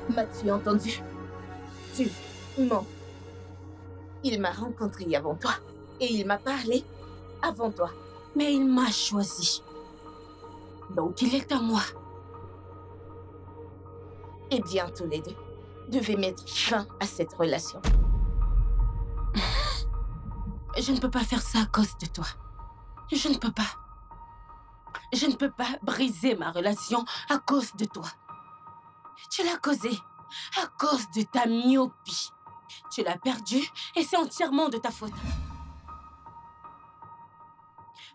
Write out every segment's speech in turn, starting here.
M'as-tu entendu? Tu mens. Il m'a rencontré avant toi. Et il m'a parlé avant toi. Mais il m'a choisi. Donc il est à moi. Eh bien, tous les deux devez mettre fin à cette relation. Je ne peux pas faire ça à cause de toi. Je ne peux pas. Je ne peux pas briser ma relation à cause de toi. Tu l'as causé à cause de ta myopie. Tu l'as perdue et c'est entièrement de ta faute.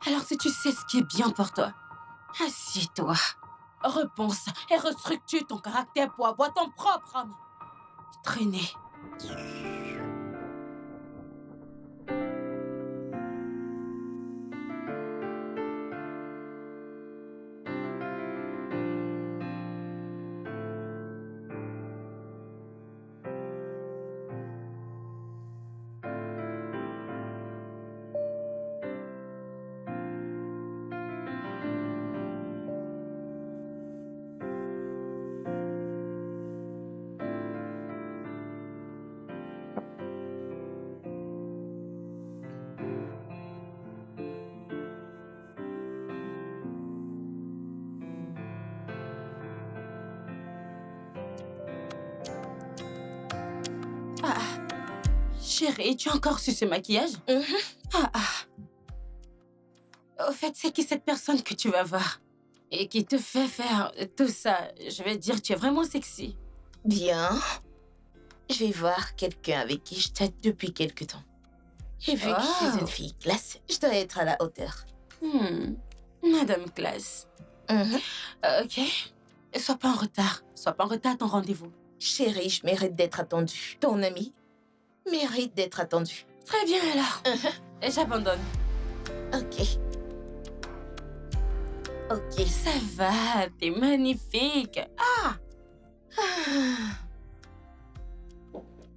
Alors si tu sais ce qui est bien pour toi, assieds-toi, repense et restructure ton caractère pour avoir ton propre homme. Traîner. Chérie, tu as encore su ce maquillage? Au fait, c'est qui cette personne que tu vas voir? Et qui te fait faire tout ça? Je vais dire, tu es vraiment sexy. Bien. Je vais voir quelqu'un avec qui je chatte depuis quelque temps. Et vu que je suis une fille classe, je dois être à la hauteur. Madame Classe. Ok. Sois pas en retard. Sois pas en retard à ton rendez-vous. Chérie, je mérite d'être attendue. Ton ami mérite d'être attendu. Très bien alors. Et j'abandonne. Ok. Ok. Ça va, t'es magnifique.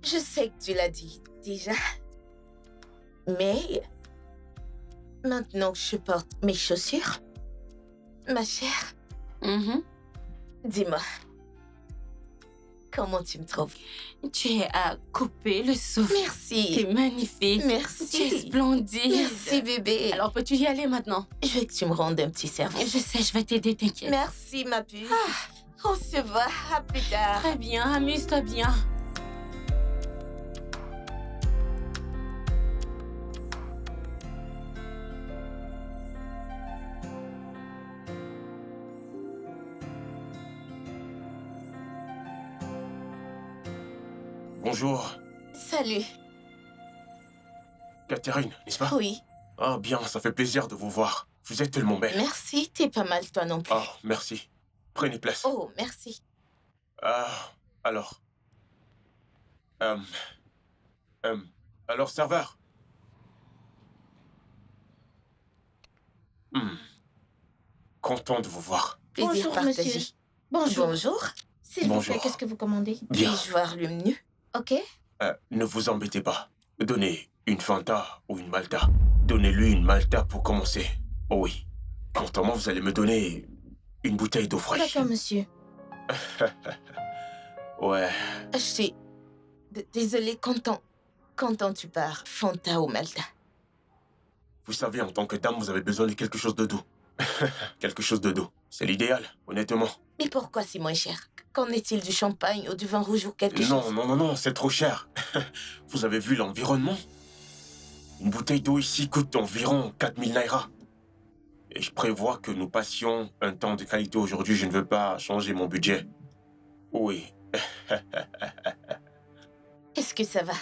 Je sais que tu l'as dit déjà. Mais maintenant que je porte mes chaussures, ma chère, dis-moi, comment tu me trouves? Tu es à couper le souffle. Merci. T'es magnifique. Merci. Tu es splendide. Merci, bébé. Alors, peux-tu y aller maintenant? Je veux que tu me rendes un petit service. Je sais, je vais t'aider, t'inquiète. Merci, ma puce. On se voit. À plus tard. Très bien, amuse-toi bien. Bonjour. Salut. Catherine, n'est-ce pas? Oui. Ah bien, ça fait plaisir de vous voir. Vous êtes tellement belle. Merci, t'es pas mal toi non plus. Ah, merci. Prenez place. Oh, merci. Alors... alors, serveur. Content de vous voir. Plaisir Bonjour, partagé. monsieur. Bonjour. Bonjour. S'il vous plaît, Bonjour. qu'est-ce que vous commandez? Bien. Puis-je voir le menu? Ok. Ne vous embêtez pas. Donnez une Fanta ou une Malta. Donnez-lui une Malta pour commencer. Oh oui. Quant à moi, vous allez me donner une bouteille d'eau fraîche. D'accord, monsieur. Ouais. Je suis... Désolée, quand tu pars, Fanta ou Malta? Vous savez, en tant que dame, vous avez besoin de quelque chose de doux. Quelque chose de doux. C'est l'idéal, honnêtement. Mais pourquoi c'est moins cher? Qu'en est-il du champagne ou du vin rouge ou quelque chose? Non, c'est trop cher. Vous avez vu l'environnement? Une bouteille d'eau ici coûte environ 4000 naira. Et je prévois que nous passions un temps de qualité aujourd'hui. Je ne veux pas changer mon budget. Oui. Est-ce que ça va?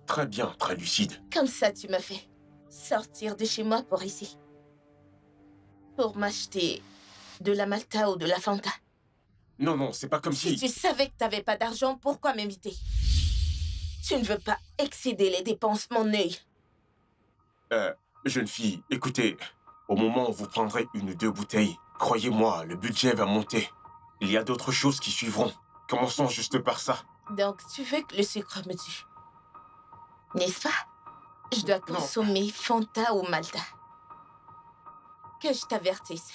Très bien, très lucide. Comme ça, tu m'as fait sortir de chez moi pour ici. Pour m'acheter de la Malta ou de la Fanta. Non, c'est pas comme Si tu savais que t'avais pas d'argent, pourquoi m'inviter? Tu ne veux pas excéder les dépenses, mon œil. Jeune fille, écoutez. Au moment où vous prendrez une ou deux bouteilles, croyez-moi, le budget va monter. Il y a d'autres choses qui suivront. Commençons juste par ça. Donc, tu veux que le sucre me tue? N'est-ce pas? Je dois consommer Fanta ou Malta. Que je t'avertisse.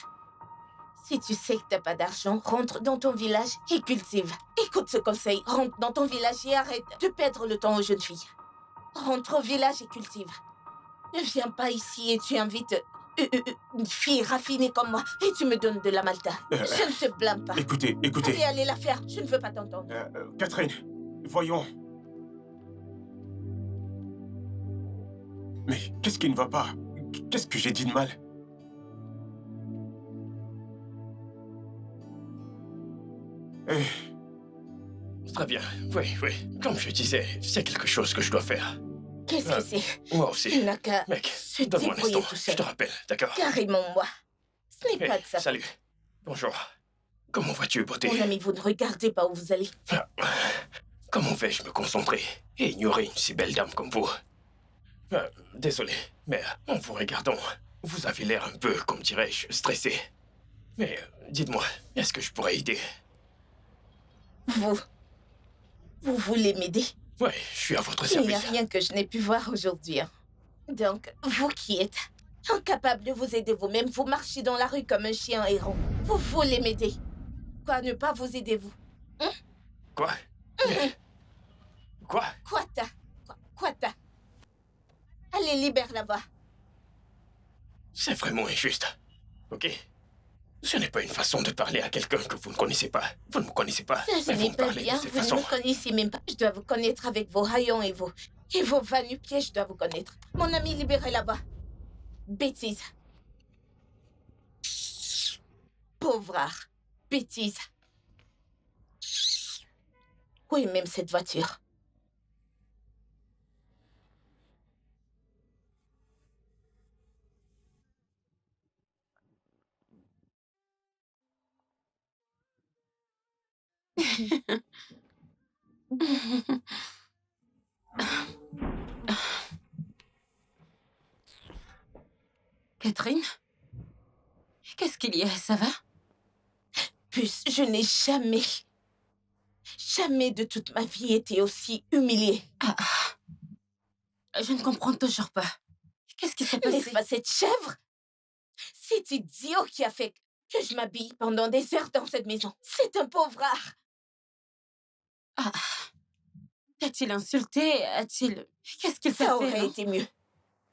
Si tu sais que t'as pas d'argent, rentre dans ton village et cultive. Écoute ce conseil, rentre dans ton village et arrête de perdre le temps aux jeunes filles. Rentre au village et cultive. Ne viens pas ici et tu invites une fille raffinée comme moi et tu me donnes de la malta. Je ne te blâme pas. Écoutez. Allez la faire, je ne veux pas t'entendre. Catherine, voyons. Mais qu'est-ce qui ne va pas? Qu'est-ce que j'ai dit de mal? Très bien, oui. Comme je disais, c'est quelque chose que je dois faire. Qu'est-ce que c'est? Moi aussi. Il n'a qu'à Mec, se donne-moi un débrouiller instant, tout je seul. te rappelle, d'accord? Carrément moi. Ce n'est Hey, pas de sa faute. salut. Bonjour. Comment vas-tu, beauté? Mon ami, vous ne regardez pas où vous allez. Comment vais-je me concentrer et ignorer une si belle dame comme vous? Désolé, mais en vous regardant, vous avez l'air un peu, comme dirais-je, stressé. Mais dites-moi, est-ce que je pourrais aider? Vous voulez m'aider? Ouais, je suis à votre Il n'y a service. rien que je n'ai pu voir aujourd'hui. Hein. Donc, vous qui êtes incapable de vous aider vous-même, vous marchez dans la rue comme un chien errant. Vous voulez m'aider? Quoi, ne pas vous aider, vous? Quoi? Mais... Quoi? Quoi t'as? Allez, libère la voix. C'est vraiment injuste. Ok? Ce n'est pas une façon de parler à quelqu'un que vous ne connaissez pas. Vous ne me connaissez pas. Ça, ce Mais vous n'est me pas parlez bien. de cette Vous ne façon. me connaissez même pas. Je dois vous connaître avec vos haillons et vos va-nu-pieds, je dois vous connaître. Mon ami, libérez la voix. Bêtise. Pauvrard. Bêtise. Oui, même cette voiture. Catherine? Qu'est-ce qu'il y a? Ça va? Puce, je n'ai jamais de toute ma vie été aussi humiliée. Je ne comprends toujours pas. Qu'est-ce qui s'est passé? N'est-ce pas cette chèvre? Cet idiot qui a fait que je m'habille pendant des heures dans cette maison. C'est un pauvrard. T'a-t-il insulté? A-t-il... Qu'est-ce qu'il t'a Ça fait? aurait non? été mieux.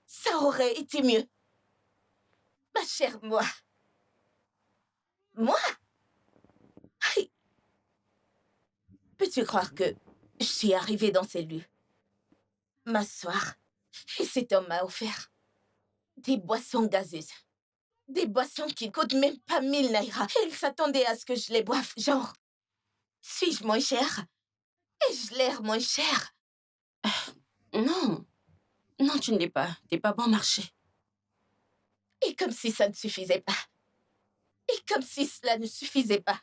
Ça aurait été mieux. Ma chère moi. Moi? Aïe. Peux-tu croire que je suis arrivée dans ces lieux, m'asseoir, et cet homme m'a offert des boissons gazeuses. Des boissons qui coûtent même pas 1000 naira. Et il s'attendait à ce que je les boive. Genre, suis-je moins cher? Ai-je l'air moins cher? Non. Non, tu ne l'es pas. T'es pas bon marché. Et comme si ça ne suffisait pas. Et comme si cela ne suffisait pas.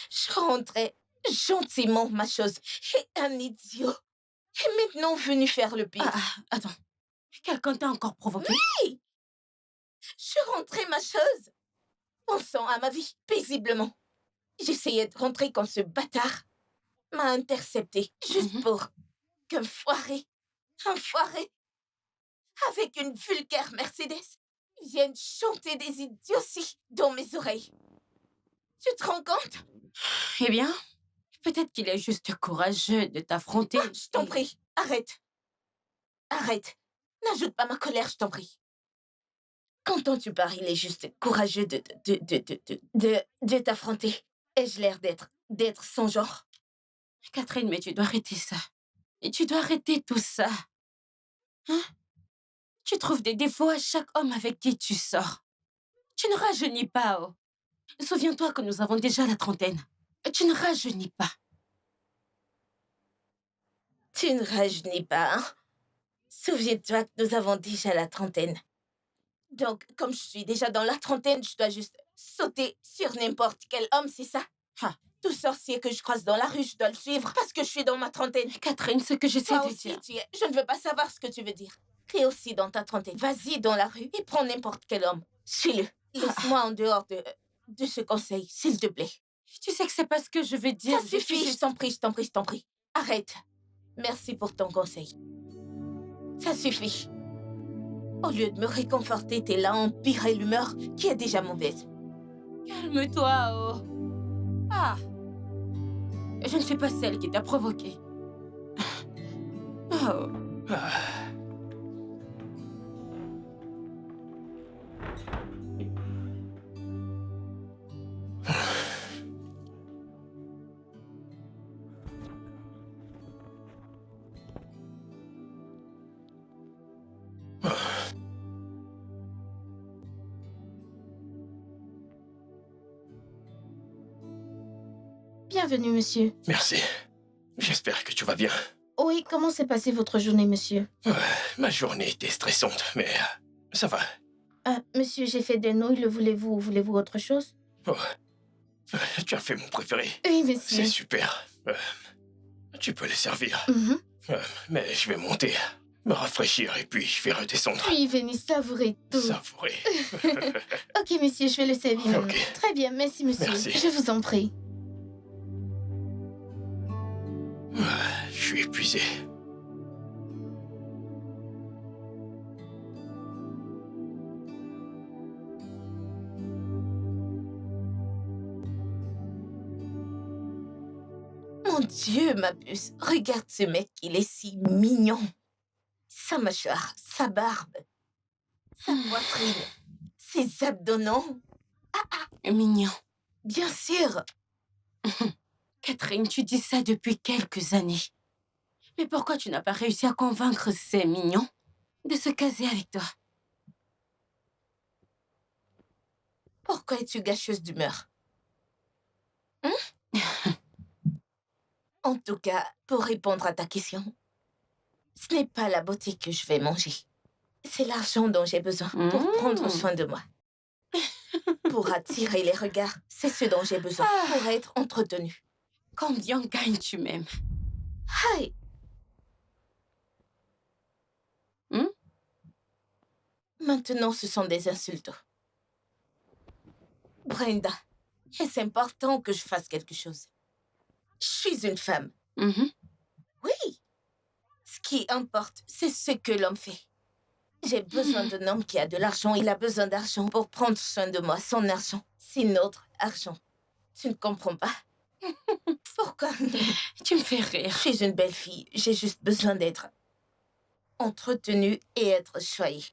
Je rentrais gentiment ma chose. Et un idiot est maintenant venu faire le pire. Attends. Quelqu'un t'a encore provoqué? Je rentrais ma chose, pensant à ma vie paisiblement. J'essayais de rentrer quand ce bâtard m'a intercepté, juste pour qu'un foiré, avec une vulgaire Mercedes, vienne chanter des idioties dans mes oreilles. Tu te rends compte? Eh bien, peut-être qu'il est juste courageux de t'affronter. Je t'en prie, arrête. Arrête. N'ajoute pas ma colère, je t'en prie. Quand tu parles, il est juste courageux de t'affronter. Ai-je l'air d'être sans genre? Catherine, mais tu dois arrêter ça. Et tu dois arrêter tout ça. Hein? Tu trouves des défauts à chaque homme avec qui tu sors. Tu ne rajeunis pas, oh. Souviens-toi que nous avons déjà la trentaine. Tu ne rajeunis pas. Tu ne rajeunis pas, hein? Souviens-toi que nous avons déjà la trentaine. Donc, comme je suis déjà dans la trentaine, je dois juste sauter sur n'importe quel homme, c'est ça? Tout sorcier que je croise dans la rue, je dois le suivre parce que je suis dans ma trentaine. Catherine, ce que j'essaie Toi de aussi, dire... je ne veux pas savoir ce que tu veux dire. Tu es aussi dans ta trentaine. Vas-y dans la rue et prends n'importe quel homme. Suis-le. Laisse-moi en dehors de ce conseil, s'il te plaît. Tu sais que c'est pas ce que je veux dire. Ça suffit, je t'en prie. Arrête. Merci pour ton conseil. Ça suffit. Au lieu de me réconforter, t'es là à empirer l'humeur qui est déjà mauvaise. Calme-toi, oh. Ah. Je ne suis pas celle qui t'a provoqué. Oh. Ah. Bienvenue, monsieur. Merci. J'espère que tu vas bien. Oui, comment s'est passée votre journée, monsieur? Ma journée était stressante, mais ça va. Monsieur, j'ai fait des nouilles, le voulez-vous ou voulez-vous autre chose? Oh. Tu as fait mon préféré. Oui, monsieur. C'est super. Tu peux les servir. Mhm. Mais je vais monter, me rafraîchir et puis je vais redescendre. Oui, venez savourer tout. Savourer. Ok, monsieur, je vais le servir maintenant. Ok. Très bien, merci, monsieur. Merci. Je vous en prie. Je suis épuisé. Mon Dieu, ma puce, regarde ce mec, il est si mignon. Sa mâchoire, sa barbe, sa poitrine, ses abdominaux. Mignon. Bien sûr. Catherine, tu dis ça depuis quelques années. Mais pourquoi tu n'as pas réussi à convaincre ces mignons de se caser avec toi? Pourquoi es-tu gâcheuse d'humeur? En tout cas, pour répondre à ta question, ce n'est pas la beauté que je vais manger. C'est l'argent dont j'ai besoin pour prendre soin de moi. Pour attirer les regards, c'est ce dont j'ai besoin pour être entretenue. Combien gagnes-tu même? Hi. Maintenant, ce sont des insultes. Brenda, est-ce important que je fasse quelque chose? Je suis une femme. Oui. Ce qui importe, c'est ce que l'homme fait. J'ai besoin d'un homme qui a de l'argent. Il a besoin d'argent pour prendre soin de moi. Son argent, c'est notre argent. Tu ne comprends pas? Pourquoi? Tu me fais rire. Je suis une belle fille. J'ai juste besoin d'être entretenue et être choyée.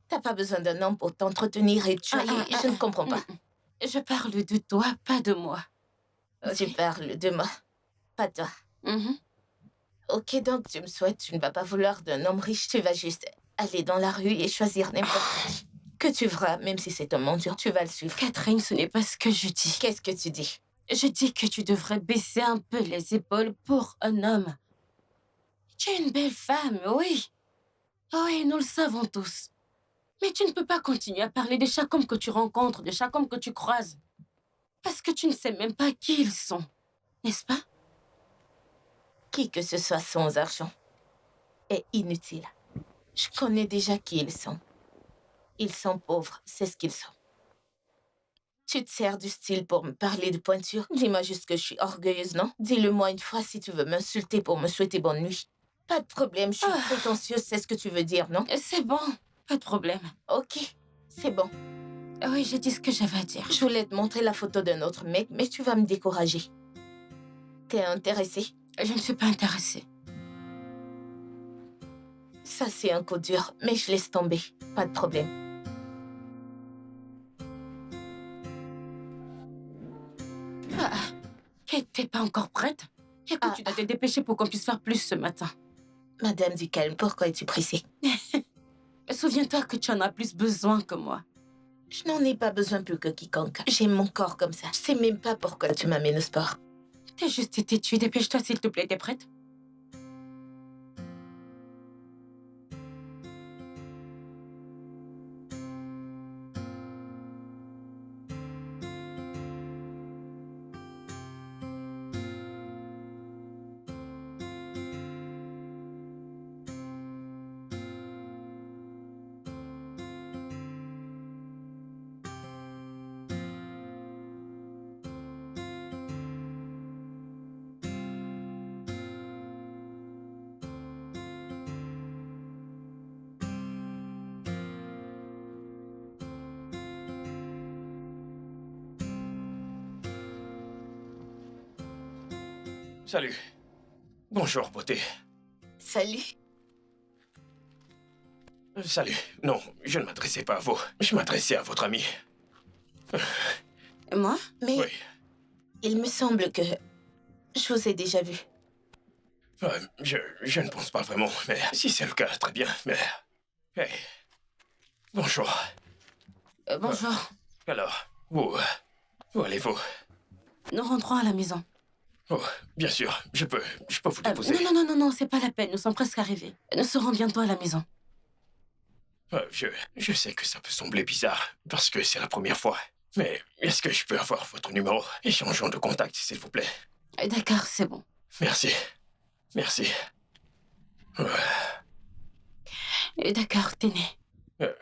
T'as pas besoin d'un homme pour t'entretenir et te choyer. Je ne comprends pas. Je parle de toi, pas de moi. Tu parles de moi, pas toi. Ok, donc tu me souhaites, tu ne vas pas vouloir d'un homme riche. Tu vas juste aller dans la rue et choisir n'importe qui. Que tu verras, même si c'est un mendiant, tu vas le suivre. Catherine, ce n'est pas ce que je dis. Qu'est-ce que tu dis? Je dis que tu devrais baisser un peu les épaules pour un homme. Tu es une belle femme, oui. Oui, nous le savons tous. Mais tu ne peux pas continuer à parler de chaque homme que tu rencontres, de chaque homme que tu croises. Parce que tu ne sais même pas qui ils sont. N'est-ce pas? Qui que ce soit sans argent est inutile. Je connais déjà qui ils sont. Ils sont pauvres, c'est ce qu'ils sont. Tu te sers du style pour me parler de pointure. Dis-moi juste que je suis orgueilleuse, non? Dis-le-moi une fois si tu veux m'insulter pour me souhaiter bonne nuit. Pas de problème, je suis prétentieuse, c'est ce que tu veux dire, non? C'est bon, pas de problème. Ok, c'est bon. Oui, j'ai dit ce que j'avais à dire. Je voulais te montrer la photo d'un autre mec, mais tu vas me décourager. T'es intéressée? Je ne suis pas intéressée. Ça, c'est un coup dur, mais je laisse tomber. Pas de problème. Kate, t'es pas encore prête? Écoute, tu dois te dépêcher pour qu'on puisse faire plus ce matin. Madame du calme, pourquoi es-tu pressée? Souviens-toi que tu en as plus besoin que moi. Je n'en ai pas besoin plus que quiconque. J'aime mon corps comme ça. Je sais même pas pourquoi tu m'amènes au sport. T'as juste été tuée. Dépêche-toi, s'il te plaît. T'es prête? Salut. Bonjour, beauté. Salut. Salut. Non, je ne m'adressais pas à vous. Je m'adressais à votre ami. Moi? Mais Oui. il me semble que je vous ai déjà vu. Je ne pense pas vraiment, mais si c'est le cas, très bien, mais... Hey. Bonjour. Bonjour. Alors, où allez-vous? Nous rentrons à la maison. Oh, bien sûr, je peux vous déposer. Non, c'est pas la peine. Nous sommes presque arrivés. Nous serons bientôt à la maison. Je sais que ça peut sembler bizarre, parce que c'est la première fois. Mais est-ce que je peux avoir votre numéro? Échangeons de contact, s'il vous plaît. D'accord, c'est bon. Merci. Merci. D'accord, Téné.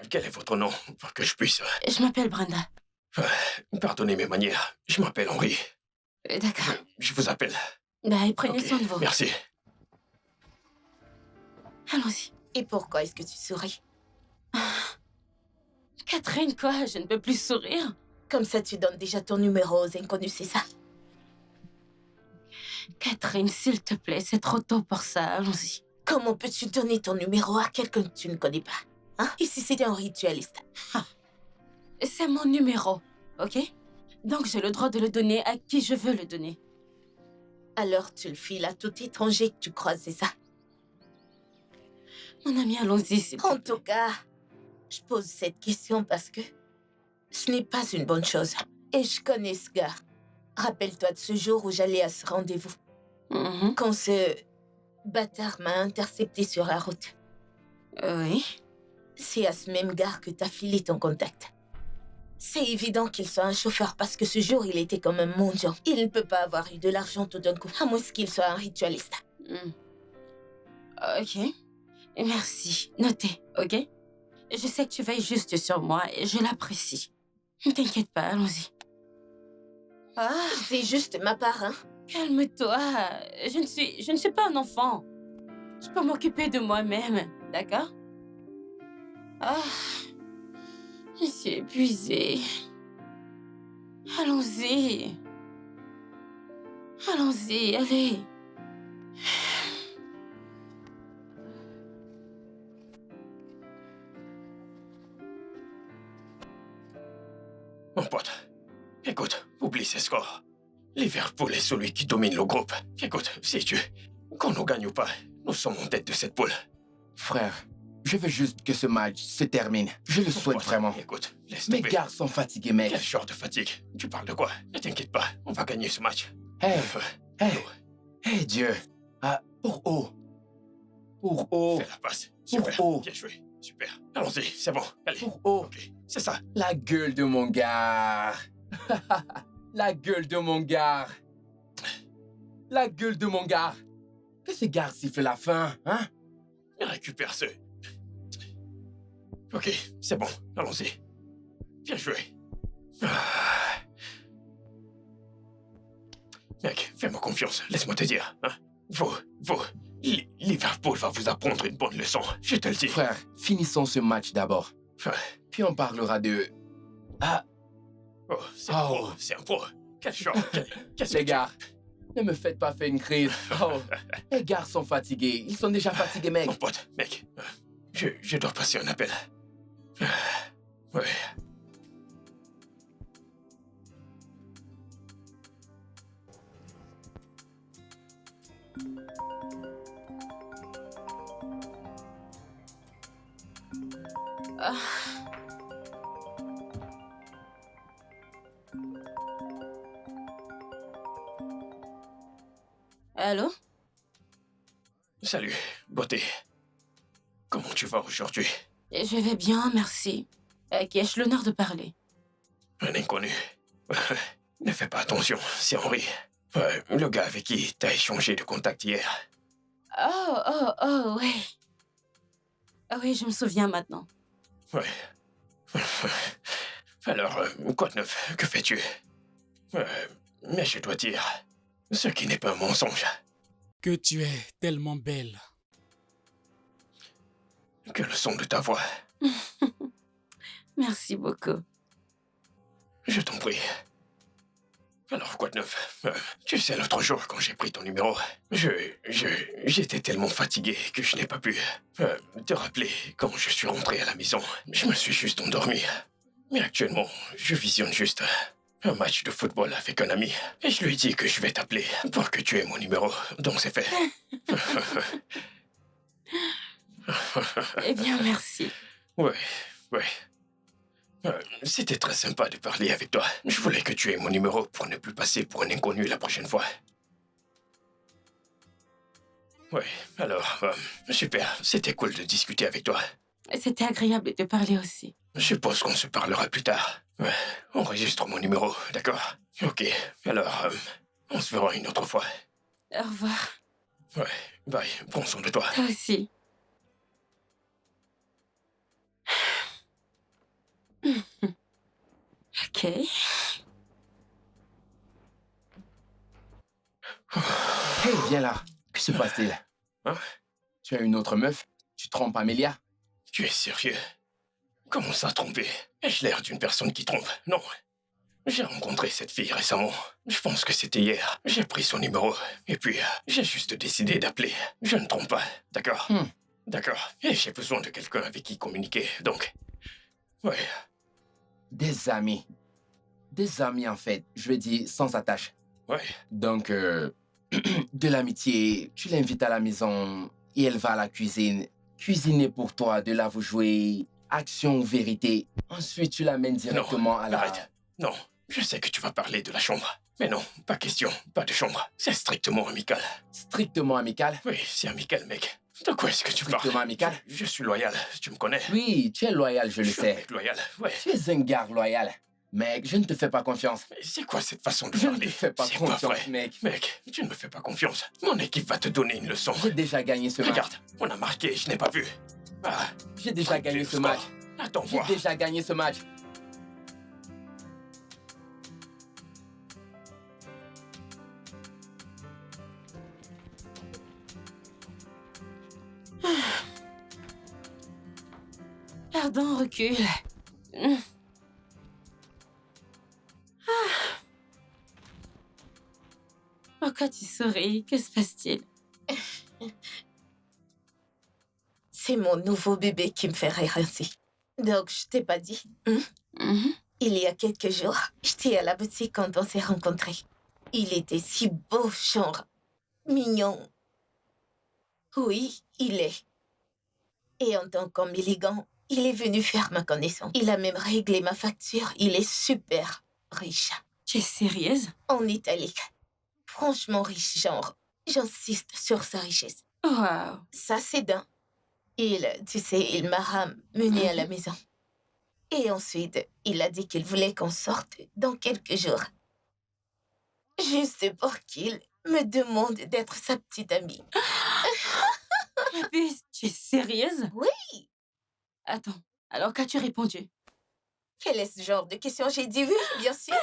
Quel est votre nom, pour que je puisse... Je m'appelle Brenda. Pardonnez mes manières, je m'appelle Henri. D'accord. Je vous appelle. Bah, et prenez Ok, soin de vous. Merci. Allons-y. Et pourquoi est-ce que tu souris? Catherine, quoi? Je ne peux plus sourire. Comme ça, tu donnes déjà ton numéro aux inconnus, c'est ça? Catherine, s'il te plaît, c'est trop tôt pour ça. Allons-y. Comment peux-tu donner ton numéro à quelqu'un que tu ne connais pas? Hein? Et si c'était un ritualiste? C'est mon numéro, ok? Donc j'ai le droit de le donner à qui je veux le donner. Alors tu le files à tout étranger que tu croises, c'est ça? Mon ami, allons-y, s'il te En plaît. tout cas, je pose cette question parce que ce n'est pas une bonne chose. Et je connais ce gars. Rappelle-toi de ce jour où j'allais à ce rendez-vous. Mhm. Quand ce bâtard m'a intercepté sur la route. Oui. C'est à ce même gars que t'as filé ton contact. C'est évident qu'il soit un chauffeur parce que ce jour, il était comme un mendiant. Il ne peut pas avoir eu de l'argent tout d'un coup, à moins qu'il soit un ritualiste. Mm. Ok. Merci. Notez, ok? Je sais que tu veilles juste sur moi et je l'apprécie. Ne t'inquiète pas, allons-y. Ah, C'est juste ma part, hein. calme-toi. Je ne suis pas un enfant. Je peux m'occuper de moi-même, d'accord? Ah, je suis épuisée. Allons-y. Allons-y, allez. Mon pote, écoute, oublie ces scores. Liverpool est celui qui domine le groupe. Écoute, sais-tu, qu'on nous gagne ou pas, nous sommes en tête de cette poule. Frère, je veux juste que ce match se termine. Je le souhaite Pote, vraiment. Écoute, laisse Mes tomber. gars sont fatigués, mec. Quel genre de fatigue? Tu parles de quoi? Ne t'inquiète pas, on va gagner ce match. Hey, Euh, hey Dieu. Ah, pour haut. Pour haut. Fais la passe. Super, haut. bien joué. Super. Allons-y, c'est bon. Allez. Pour haut. Ok, c'est ça. La gueule de mon gars. La gueule de mon gars. La gueule de mon gars. Que ce gars siffle la fin, hein? Récupère ce... Ok, c'est bon. Allons-y. Bien joué. Ah. Mec, fais-moi confiance. Laisse-moi te dire. Hein? Liverpool va vous apprendre une bonne leçon. Je te le dis. Frère, finissons ce match d'abord. Ouais. Puis on parlera de... Ah, Oh, c'est un Oh. pro. C'est un pro. Quel genre. Qu'est-ce que les gars, ne me faites pas faire une crise. Oh, les gars sont fatigués. Ils sont déjà fatigués, mec. Mon pote, mec, je dois passer un appel. Ouais. Allô? Salut, beauté. Comment tu vas aujourd'hui? Je vais bien, merci. À qui ai-je l'honneur de parler? Un inconnu. Ne fais pas attention, c'est Henri. Le gars avec qui t'as échangé de contact hier. Oh, ouais. Ah oui, je me souviens maintenant. Ouais. Alors, quoi de neuf? Que fais-tu? Mais je dois dire, ce qui n'est pas un mensonge. Que tu es tellement belle. Que le son de ta voix. Merci beaucoup. Je t'en prie. Alors, quoi de neuf? Tu sais, l'autre jour, quand j'ai pris ton numéro, j'étais tellement fatigué que je n'ai pas pu te rappeler quand je suis rentré à la maison. Je me suis juste endormi. Mais actuellement, je visionne juste un match de football avec un ami. Et je lui dis que je vais t'appeler pour que tu aies mon numéro. Donc c'est fait. Eh bien, merci. Ouais. C'était très sympa de parler avec toi. Je voulais que tu aies mon numéro pour ne plus passer pour un inconnu la prochaine fois. Ouais, alors, super. C'était cool de discuter avec toi. C'était agréable de te parler aussi. Je suppose qu'on se parlera plus tard. Ouais, enregistre mon numéro, d'accord? Ok, alors, on se verra une autre fois. Au revoir. Ouais, bye, prends soin de toi. Toi aussi. Ok. Hey, viens là. Que se passe-t-il? Hein? Tu as une autre meuf? Tu trompes Amélia? Tu es sérieux? Comment ça, tromper? Ai-je l'air d'une personne qui trompe? Non. J'ai rencontré cette fille récemment. Je pense que c'était hier. J'ai pris son numéro. Et puis, j'ai juste décidé d'appeler. Je ne trompe pas, d'accord? D'accord. Et j'ai besoin de quelqu'un avec qui communiquer, donc... Ouais. Des amis. Des amis, en fait. Je vais dire sans attache. Ouais. Donc, de l'amitié, tu l'invites à la maison et elle va à la cuisine. Cuisiner pour toi, de là vous jouez action ou vérité. Ensuite, tu l'amènes directement à la... Arrête. Non, je sais que tu vas parler de la chambre. Mais non, pas question, pas de chambre. C'est strictement amical. Strictement amical? Oui, c'est amical, mec. De quoi est-ce que tu parles? Strictement amical? Je suis loyal, tu me connais. Oui, tu es loyal, je le Je suis un sais. mec loyal, ouais. Tu es un gars loyal. Mec, je ne te fais pas confiance. Mais c'est quoi cette façon de Je ne parler? te fais pas C'est confiance, pas vrai. mec. Mec, tu ne me fais pas confiance. Mon équipe va te donner une leçon. J'ai déjà gagné ce match. Regarde, on a marqué, je n'ai pas vu. Ah, J'ai déjà gagné le ce score. match. Attends J'ai voir. déjà gagné ce match. Pardon, recule. Pourquoi tu souris? Que se passe-t-il? C'est mon nouveau bébé qui me fait rire ainsi. Donc, je t'ai pas dit. Il y a quelques jours, j'étais à la boutique quand on s'est rencontrés. Il était si beau, genre mignon. Oui, il est. Et en tant qu'homme élégant, il est venu faire ma connaissance. Il a même réglé ma facture. Il est super riche. Tu es sérieuse? En Italie. Franchement riche, genre. J'insiste sur sa richesse. Waouh. Ça, c'est d'un. Tu sais, il m'a ramené à la maison. Et ensuite, il a dit qu'il voulait qu'on sorte dans quelques jours. Juste pour qu'il me demande d'être sa petite amie. Ma puce, tu es sérieuse? Oui. Attends, alors qu'as-tu répondu? Quel est ce genre de question? J'ai dit oui, bien sûr.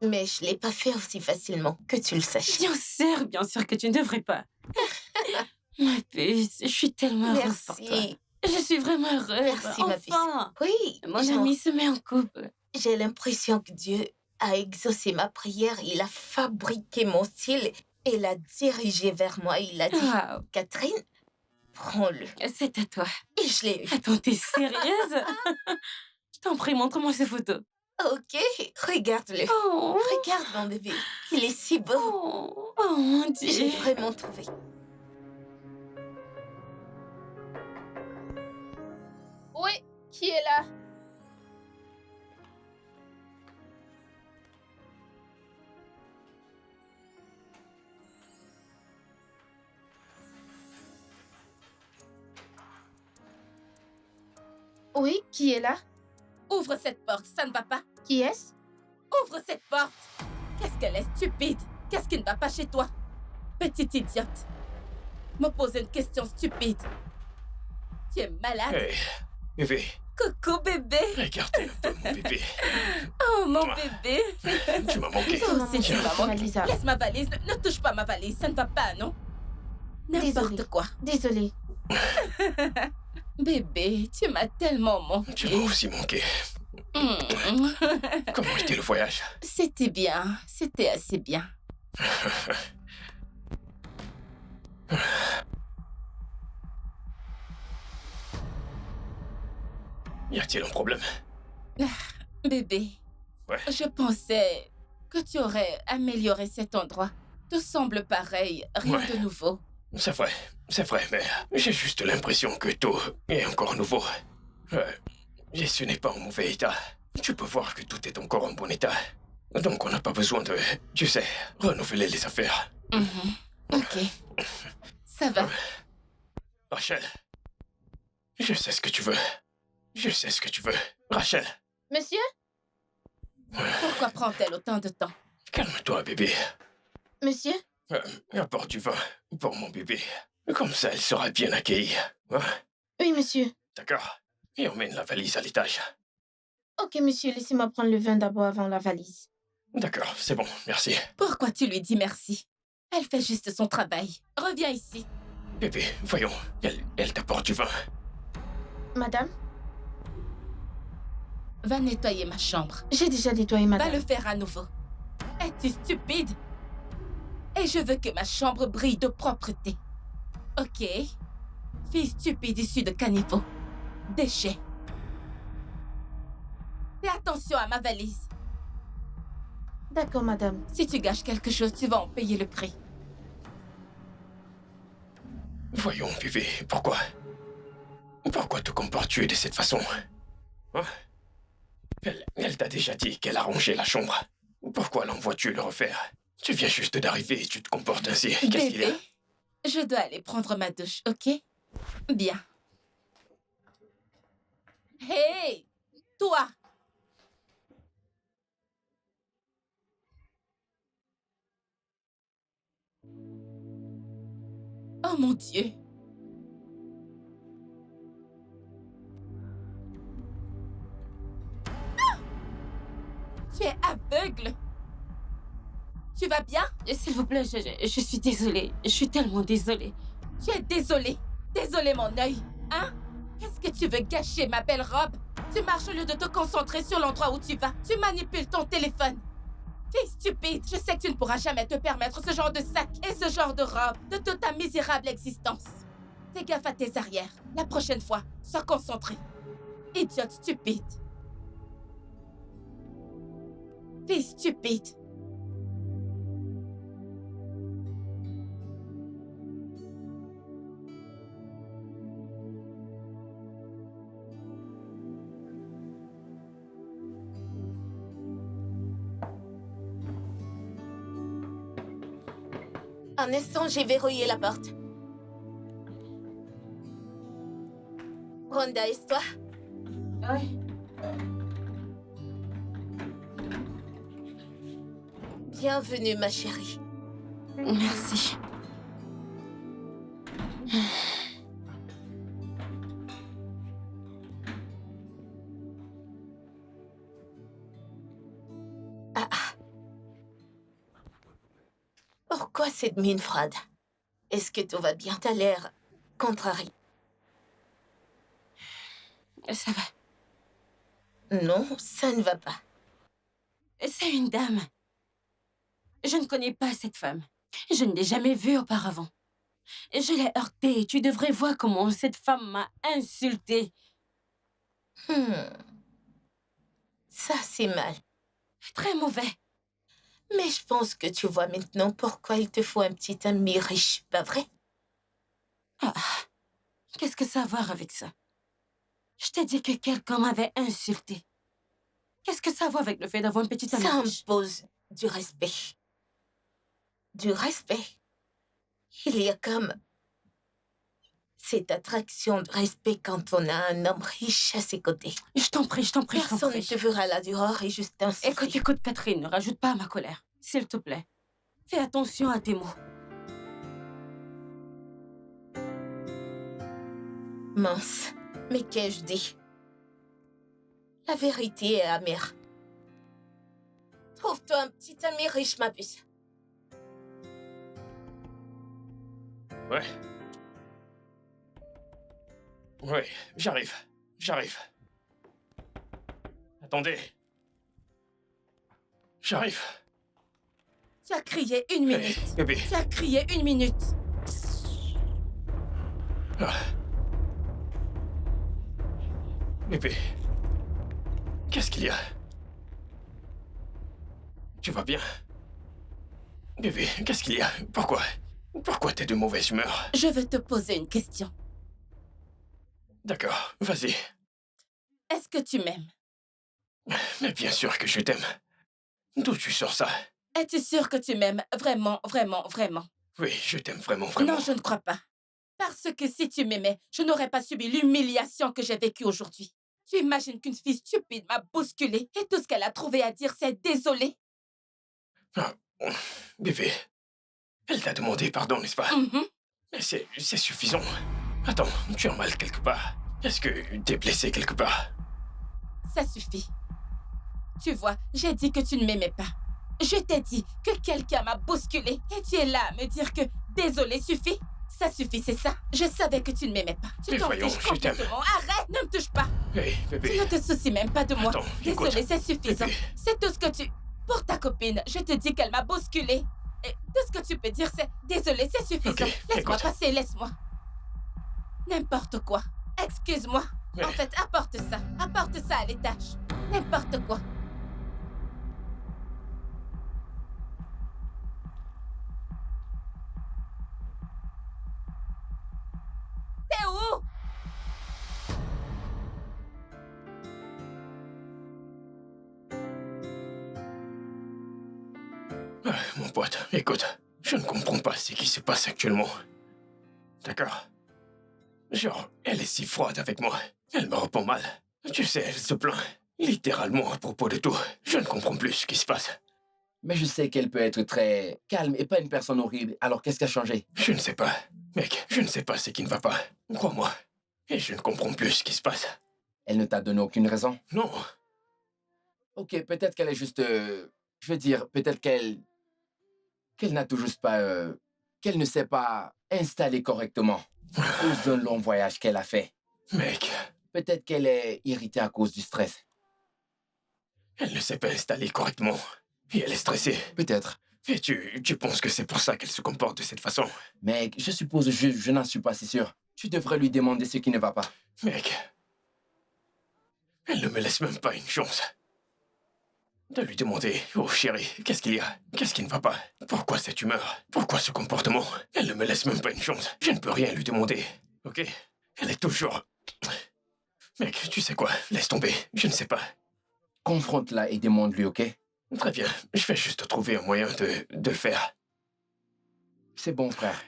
Mais je l'ai pas fait aussi facilement, que tu le saches. Bien sûr que tu ne devrais pas. Ma puce, je suis tellement heureuse pour toi. Merci. Je suis vraiment heureuse. Merci, ma puce. Enfin, Oui. mon genre, ami se met en couple. J'ai l'impression que Dieu a exaucé ma prière. Il a fabriqué mon style et l'a dirigé vers moi. Il a dit, Waouh, Catherine, prends-le. c'est à toi. Et je l'ai eu. Attends, t'es sérieuse? Je t'en prie, montre-moi ces photos. Ok, regarde-le. Oh, Regarde mon bébé. Il est si beau. oh mon J'ai Dieu. vraiment trouvé. Oui, qui est là? Oui, qui est là? Ouvre cette porte, ça ne va pas. Qui est-ce? Ouvre cette porte. Qu'est-ce qu'elle est stupide? Qu'est-ce qui ne va pas chez toi? Petite idiote. Me poser une question stupide. Tu es malade? Hey, bébé, Coucou bébé. regardez un peu mon bébé. Oh mon Mouah. bébé. Tu m'as manqué. Toi aussi tu Tiens. m'as manqué. Lisa. Laisse ma valise. Ne touche pas ma valise. Ça ne va pas, non? N'importe Désolée. quoi. Désolée. Bébé, tu m'as tellement Tu manqué. m'as aussi manqué. Comment était le voyage? C'était bien. C'était assez bien. Y a-t-il un problème? Bébé, Ouais. je pensais que tu aurais amélioré cet endroit. Te semble pareil, rien Ouais. de nouveau. C'est vrai, mais j'ai juste l'impression que tout est encore nouveau. Et ce n'est pas en mauvais état. Tu peux voir que tout est encore en bon état. Donc on n'a pas besoin de, tu sais, renouveler les affaires. Ok. Ça va. Rachel, je sais ce que tu veux. Je sais ce que tu veux. Rachel, Monsieur? Pourquoi prend-elle autant de temps? calme-toi, bébé. Monsieur? Apporte du vin pour mon bébé. Comme ça, elle sera bien accueillie. Hein? Oui, monsieur. D'accord. Et emmène la valise à l'étage. Ok, monsieur, laissez-moi prendre le vin d'abord avant la valise. D'accord, c'est bon, merci. Pourquoi tu lui dis merci? Elle fait juste son travail. Reviens ici. Bébé, voyons, elle t'apporte du vin. Madame? Va nettoyer ma chambre. J'ai déjà nettoyé, Va madame. le faire à nouveau. Es-tu stupide? Et je veux que ma chambre brille de propreté. Ok? Fille stupide issue de caniveau. Déchets. Fais attention à ma valise. D'accord, madame. Si tu gâches quelque chose, tu vas en payer le prix. Voyons, bébé, pourquoi? Pourquoi te comportes-tu de cette façon? Hein? Elle t'a déjà dit qu'elle a rangé la chambre. Pourquoi l'envoies-tu le refaire? Tu viens juste d'arriver et tu te comportes ainsi. Qu'est-ce qu'il y a? Bébé, je dois aller prendre ma douche, ok? Bien. Hey! Toi! Oh mon Dieu! Ah! Tu es aveugle! Tu vas bien? S'il vous plaît, je suis désolée. Je suis tellement désolée. Tu es désolée? Désolée, mon œil. Hein? Qu'est-ce que tu veux gâcher, ma belle robe? Tu marches au lieu de te concentrer sur l'endroit où tu vas. Tu manipules ton téléphone. Fille stupide, je sais que tu ne pourras jamais te permettre ce genre de sac et ce genre de robe de toute ta misérable existence. Fais gaffe à tes arrières. La prochaine fois, sois concentrée. Idiote stupide. Fille stupide. Un instant, j'ai verrouillé la porte. Rhonda, est-ce toi? Oui. Bienvenue, ma chérie. Merci. Pourquoi cette mine froide? Est-ce que tout va bien? T'as l'air contrarié. Ça va. Non, ça ne va pas. C'est une dame. Je ne connais pas cette femme. Je ne l'ai jamais vue auparavant. Je l'ai heurtée. Tu devrais voir comment cette femme m'a insultée. Ça, c'est mal. Très mauvais. Mais je pense que tu vois maintenant pourquoi il te faut un petit ami riche, pas vrai? Ah, qu'est-ce que ça a à voir avec ça? Je t'ai dit que quelqu'un m'avait insultée. Qu'est-ce que ça a à voir avec le fait d'avoir une petite amie Ça riche? impose du respect. Du respect. Il y a comme cette attraction de respect quand on a un homme riche à ses côtés. Je t'en prie, je t'en prie, je t'en Personne ne prie. te verra là dehors et juste un sourire. Écoute, écoute, Catherine, ne rajoute pas à ma colère. S'il te plaît. Fais attention à tes mots. Mince, mais qu'ai-je dit? La vérité est amère. Trouve-toi un petit ami riche, ma puce. Ouais. Ouais, j'arrive. Attendez. J'arrive. Tu as crié 1 minute. Hey, bébé. Tu as crié 1 minute. Ah. Bébé. Qu'est-ce qu'il y a? Tu vas bien? Bébé, qu'est-ce qu'il y a? Pourquoi? Pourquoi t'es de mauvaise humeur? Je veux te poser une question. D'accord, vas-y. Est-ce que tu m'aimes? Mais bien sûr que je t'aime. D'où tu sors ça? Es-tu sûr que tu m'aimes vraiment, vraiment, vraiment? Oui, je t'aime vraiment, vraiment. Non, je ne crois pas. Parce que si tu m'aimais, je n'aurais pas subi l'humiliation que j'ai vécue aujourd'hui. Tu imagines qu'une fille stupide m'a bousculée et tout ce qu'elle a trouvé à dire, c'est désolé. Ah, bébé, elle t'a demandé pardon, n'est-ce pas? Mhm. Mais c'est suffisant. Attends, tu as mal quelque part. Est-ce que t'es blessé quelque part? Ça suffit. Tu vois, j'ai dit que tu ne m'aimais pas. Je t'ai dit que quelqu'un m'a bousculée et tu es là à me dire que désolé suffit. Ça suffit, c'est ça? Je savais que tu ne m'aimais pas. Tu Mais t'en voyons, fiches je t'aime. complètement. Arrête, ne me touche pas. Hé, Tu bébé. ne te soucies même pas de moi. Attends, Désolé, écoute. c'est suffisant. Bébé. C'est tout ce que tu... Pour ta copine, je te dis qu'elle m'a bousculée. Et tout ce que tu peux dire, c'est désolé, c'est suffisant. Ok, Laisse-moi écoute. passer, laisse-moi. N'importe quoi. Excuse-moi. Mais- En fait, apporte ça à l'étage. N'importe quoi. C'est où? Ah, mon pote, écoute, je ne comprends pas ce qui se passe actuellement. D'accord? Genre, elle est si froide avec moi. Elle me reprend mal. Tu sais, elle se plaint. Littéralement à propos de tout. Je ne comprends plus ce qui se passe. Mais je sais qu'elle peut être très calme et pas une personne horrible. Alors qu'est-ce qui a changé? Je ne sais pas. Mec, je ne sais pas ce qui ne va pas. Crois-moi. Et je ne comprends plus ce qui se passe. Elle ne t'a donné aucune raison? Non. Ok, peut-être qu'elle est juste... je veux dire, peut-être qu'elle n'a tout juste pas... qu'elle ne s'est pas installée correctement à cause d'un long voyage qu'elle a fait. Mec, Peut-être qu'elle est irritée à cause du stress. elle ne s'est pas installée correctement. Et elle est stressée. Peut-être. Et tu penses que c'est pour ça qu'elle se comporte de cette façon? Mais je suppose, je n'en suis pas si sûr. Tu devrais lui demander ce qui ne va pas. Mec, elle ne me laisse même pas une chance. De lui demander, oh chérie, qu'est-ce qu'il y a? Qu'est-ce qui ne va pas? Pourquoi cette humeur? Pourquoi ce comportement? Elle ne me laisse même pas une chance. Je ne peux rien lui demander, ok? Elle est toujours... Mec, tu sais quoi? Laisse tomber, je ne sais pas. Confronte-la et demande-lui, ok? Très bien, je vais juste trouver un moyen de le faire. C'est bon, frère.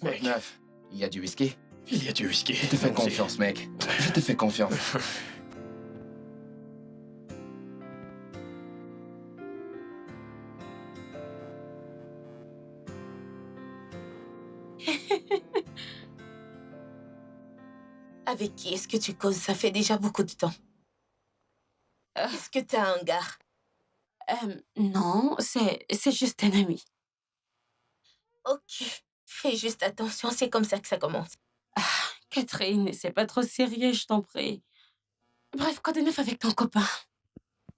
Mec, 9. Il y a du whisky? il y a du whisky. Je te fais Allons-y. confiance, mec. Je te fais confiance. Avec qui est-ce que tu causes? Ça fait déjà beaucoup de temps. Est-ce que t'as un gars? Non, c'est juste un ami. Ok. Fais juste attention, c'est comme ça que ça commence. Catherine, c'est pas trop sérieux, je t'en prie. Bref, quoi de neuf avec ton copain?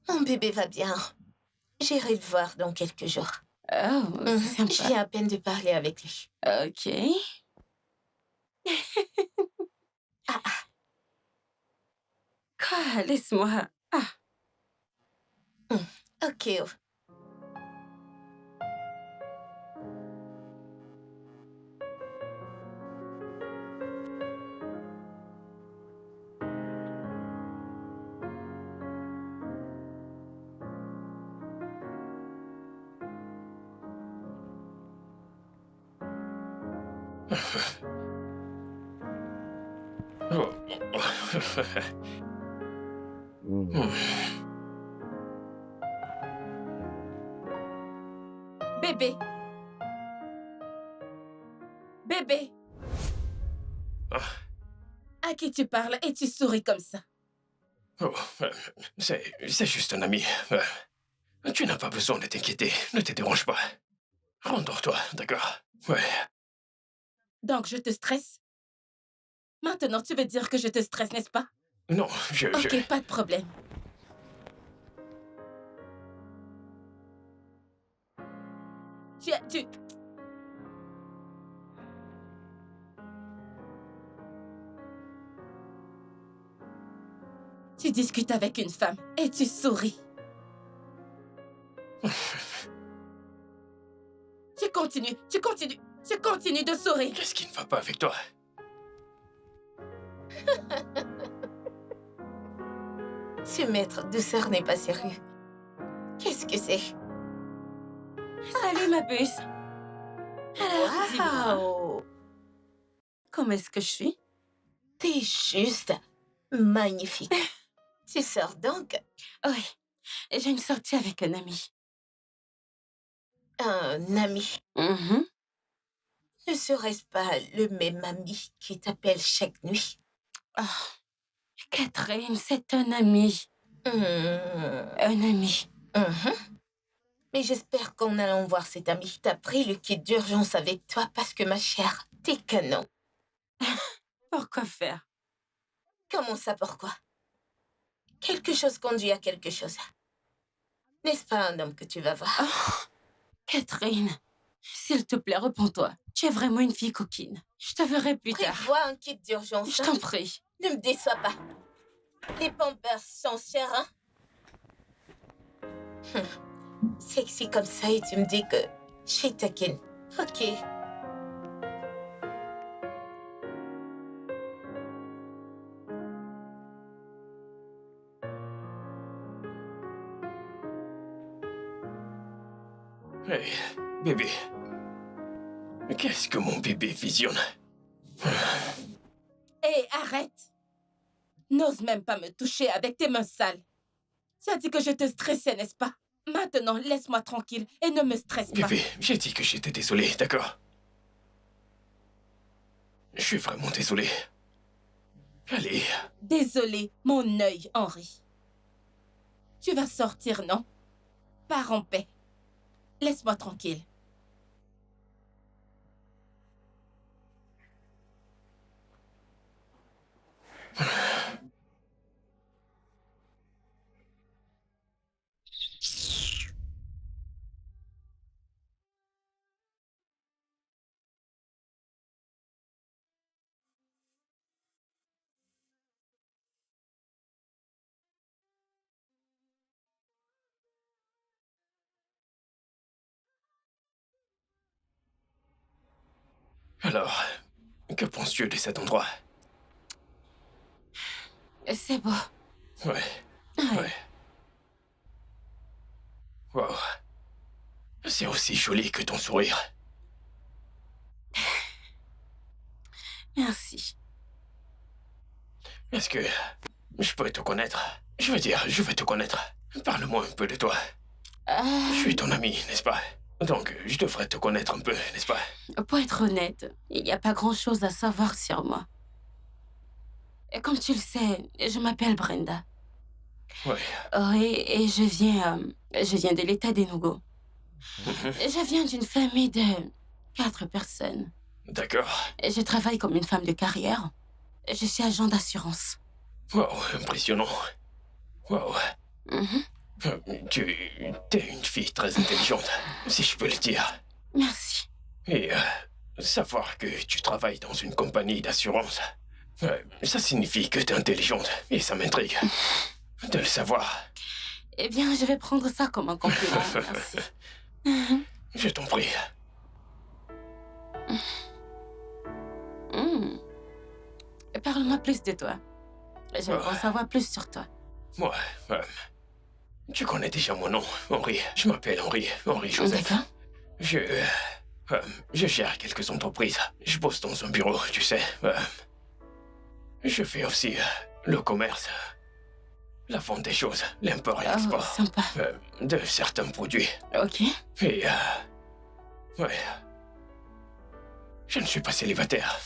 Mon bébé va bien. J'irai le voir dans quelques jours. Oh, c'est Je sympa. viens à peine de parler avec lui. Ok. Quoi? Laisse-moi. Ok. Oh. Oh. Bébé. Bébé. Ah. À qui tu parles et tu souris comme ça? Oh, c'est juste un ami. Tu n'as pas besoin de t'inquiéter. Ne te dérange pas. Rendors-toi, d'accord? Ouais. Donc, je te stresse? Maintenant, tu veux dire que je te stresse, n'est-ce pas? Non, Ok, pas de problème. Tu... Tu discutes avec une femme et tu souris. Tu continues de sourire. Qu'est-ce qui ne va pas avec toi? Ce maître douceur n'est pas sérieux. Qu'est-ce que c'est? Salut ma puce. Alors, dis-moi, Waouh! comment est-ce que je suis? T'es juste magnifique. Tu sors donc? Oui, j'ai une sortie avec un ami. Un ami. Mhm. Ne serait-ce pas le même ami qui t'appelle chaque nuit? Oh, Catherine, c'est un ami. Hmm. Un ami. Mhm. Mais j'espère qu'en allant voir cet ami, t'as pris le kit d'urgence avec toi parce que ma chère, t'es canon. Pourquoi faire? Comment ça, pourquoi? Quelque chose conduit à quelque chose. N'est-ce pas un homme que tu vas voir? Oh, Catherine, s'il te plaît, réponds-toi. Tu es vraiment une fille coquine. Je te verrai plus tard. Prévois un kit d'urgence. Je hein? t'en prie. Ne me déçois pas. Les pampers sont chers, hein? Sexy comme ça et tu me dis que je suis taquine. Ok. Hey, bébé. Qu'est-ce que mon bébé visionne? Hé, arrête! N'ose même pas me toucher avec tes mains sales. Tu as dit que je te stressais, n'est-ce pas? Maintenant, laisse-moi tranquille et ne me stresse pas. Bébé, j'ai dit que j'étais désolé, d'accord? Je suis vraiment désolé. Allez. Désolé, mon œil, Henri. Tu vas sortir, non? Pars en paix. Laisse-moi tranquille. Alors, que penses-tu de cet endroit? C'est beau. Ouais, Ouais. ouais. Wow. C'est aussi joli que ton sourire. Merci. Est-ce que je peux te connaître? Je veux dire, je veux te connaître. Parle-moi un peu de toi. Je suis ton ami, n'est-ce pas? Donc, je devrais te connaître un peu, n'est-ce pas? Pour être honnête, il n'y a pas grand-chose à savoir sur moi. Et comme tu le sais, je m'appelle Brenda. Ouais. Oui, et je viens de l'État d'Enugu. Je viens d'une famille de 4 personnes. D'accord. Et je travaille comme une femme de carrière. Je suis agent d'assurance. Wow, impressionnant. Wow. Mhm. Tu es une fille très intelligente, si je peux le dire. Merci. Et savoir que tu travailles dans une compagnie d'assurance, ça signifie que tu es intelligente. Et ça m'intrigue de le savoir. Eh bien, je vais prendre ça comme un compliment. Merci. Mhm. Je t'en prie. Mhm. Parle-moi plus de toi. J'aimerais en savoir plus sur toi. Moi, tu connais déjà mon nom, Henri. Je m'appelle Henri Joseph. D'accord. Je gère quelques entreprises. Je bosse dans un bureau, tu sais. Je fais aussi le commerce, la vente des choses, l'import et Oh, l'export sympa. de certains produits. Ok. Et ouais. Je ne suis pas célibataire.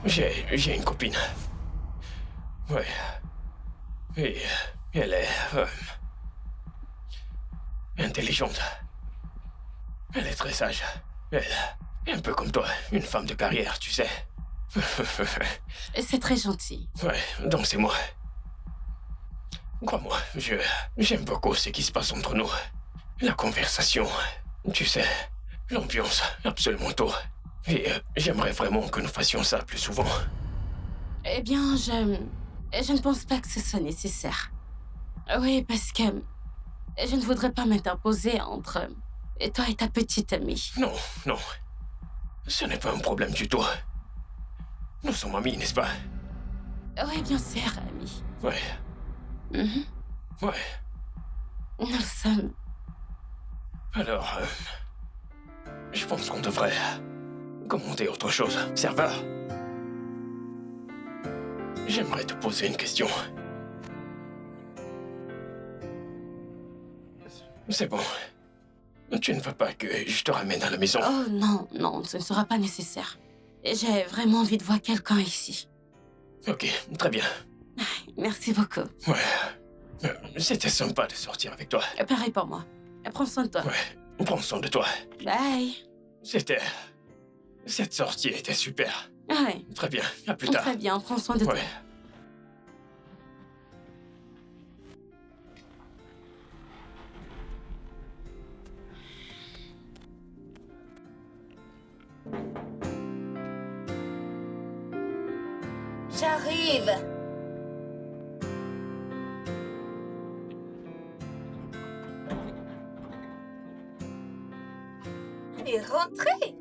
J'ai une copine. Ouais. Et elle est intelligente. Elle est très sage. Elle est un peu comme toi, une femme de carrière, tu sais. C'est très gentil. Ouais, donc c'est moi. Crois-moi, j'aime beaucoup ce qui se passe entre nous. La conversation, tu sais, L'ambiance, absolument tout. Et j'aimerais vraiment que nous fassions ça plus souvent. Eh bien, je ne pense pas que ce soit nécessaire. Oui, parce que je ne voudrais pas m'interposer entre toi et ta petite amie. Non, non. Ce n'est pas un problème du tout. Nous sommes amis, n'est-ce pas? Oui, bien sûr, amie. Ouais, Mhm. ouais. Nous sommes... Alors, je pense qu'on devrait commander autre chose. Serveur, j'aimerais te poser une question. C'est bon. Tu ne veux pas que je te ramène à la maison? Oh non, non, ce ne sera pas nécessaire. J'ai vraiment envie de voir quelqu'un ici. Ok, très bien. Merci beaucoup. Ouais. C'était sympa de sortir avec toi. Pareil pour moi. Prends soin de toi. Ouais, prends soin de toi. Bye. Cette sortie était super. Ouais. Très bien, à plus tard. Très bien, prends soin de toi. Ouais. J'arrive. Et rentrez.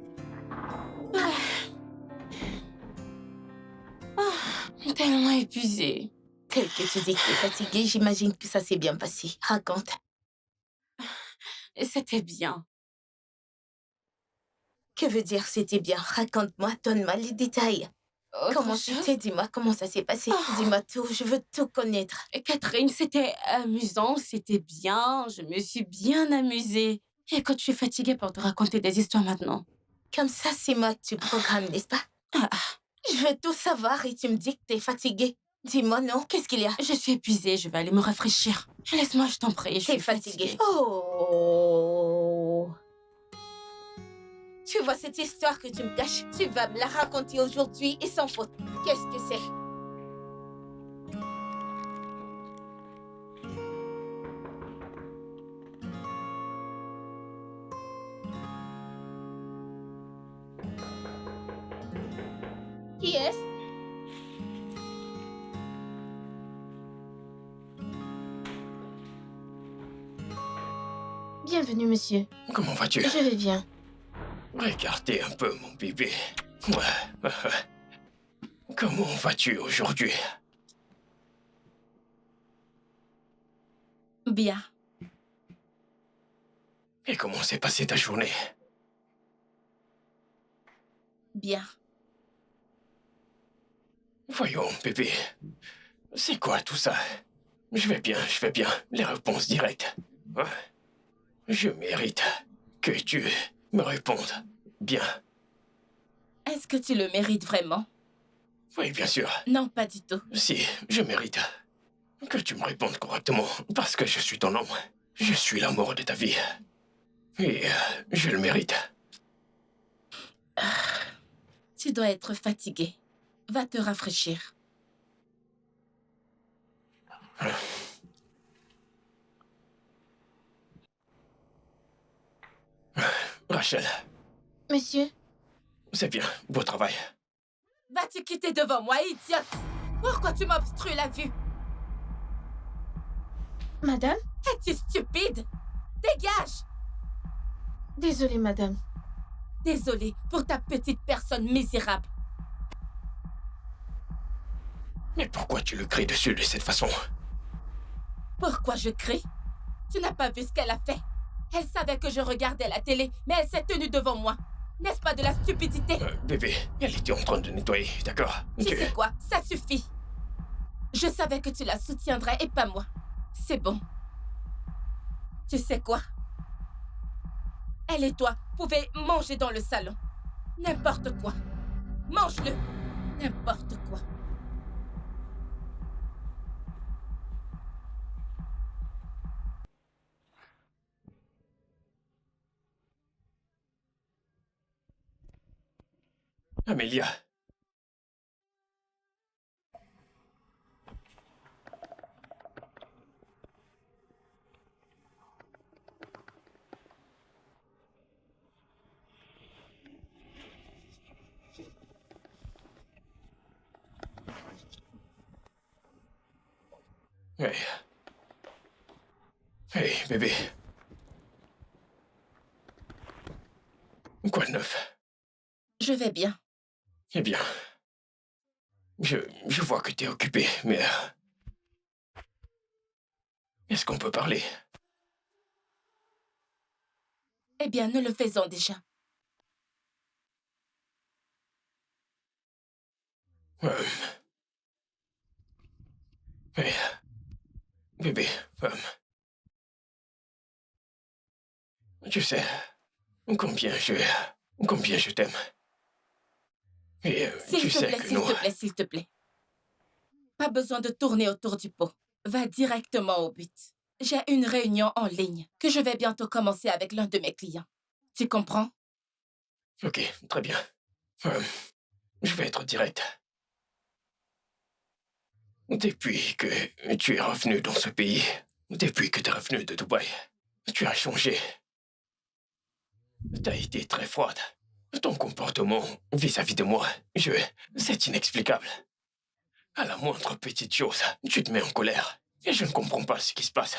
Tellement épuisée. Tel que tu dis que t'es fatiguée, j'imagine que ça s'est bien passé. Raconte. Et c'était bien. Que veut dire c'était bien? Raconte-moi, donne-moi les détails. Comment c'était? Dis-moi comment ça s'est passé. Dis-moi tout, je veux tout connaître. Catherine, c'était amusant, c'était bien. Je me suis bien amusée. Et quand tu es fatiguée pour te raconter des histoires maintenant. Comme ça, c'est moi que tu programmes, n'est-ce pas? Je veux tout savoir et tu me dis que t'es fatiguée. Dis-moi non, qu'est-ce qu'il y a? Je suis épuisée, je vais aller me rafraîchir. Laisse-moi, je t'en prie, je T'es suis fatiguée. Oh. Tu vois cette histoire que tu me caches? Tu vas me la raconter aujourd'hui et sans faute. Qu'est-ce que c'est? Qui est-ce? Bienvenue, monsieur. Comment vas-tu? Je vais bien. Regardez un peu, mon bébé. Comment vas-tu aujourd'hui? Bien. Et comment s'est passée ta journée? Bien. Voyons, bébé. C'est quoi tout ça? Je vais bien, je vais bien. Les réponses directes. Ouais. Je mérite que tu me répondes bien. Est-ce que tu le mérites vraiment? Oui, bien sûr. Non, pas du tout. Si, je mérite que tu me répondes correctement parce que je suis ton homme. Je suis l'amour de ta vie. Et je le mérite. Tu dois être fatiguée. Va te rafraîchir. Rachel, Monsieur, c'est bien, beau travail. Vas-tu quitter devant moi, idiote? Pourquoi tu m'obstrues la vue? madame? Es-tu stupide? Dégage! Désolée, madame. Désolée pour ta petite personne misérable. Mais pourquoi tu le cries dessus de cette façon? Pourquoi je crie? Tu n'as pas vu ce qu'elle a fait? Elle savait que je regardais la télé, mais elle s'est tenue devant moi. N'est-ce pas de la stupidité? Bébé, elle était en train de nettoyer, d'accord? Tu sais quoi? Ça suffit. Je savais que tu la soutiendrais et pas moi. C'est bon. Tu sais quoi? Elle et toi pouvez manger dans le salon. N'importe quoi. Mange-le. N'importe quoi. Amélia. Hey. Hey, bébé. Quoi de neuf? Je vais bien. Eh bien, je vois que t'es occupé, mais... est-ce qu'on peut parler? Eh bien, nous le faisons déjà. Hey, bébé, tu sais combien je t'aime. Et tu S'il te sais plaît, que s'il nous... te plaît, s'il te plaît. Pas besoin de tourner autour du pot. Va directement au but. J'ai une réunion en ligne que je vais bientôt commencer avec l'un de mes clients. Tu comprends? Ok, très bien. Je vais être direct. Depuis que tu es revenu dans ce pays, depuis que tu es revenu de Dubaï, tu as changé. T'as été très froide. Ton comportement vis-à-vis de moi, c'est inexplicable. À la moindre petite chose, tu te mets en colère. Et je ne comprends pas ce qui se passe.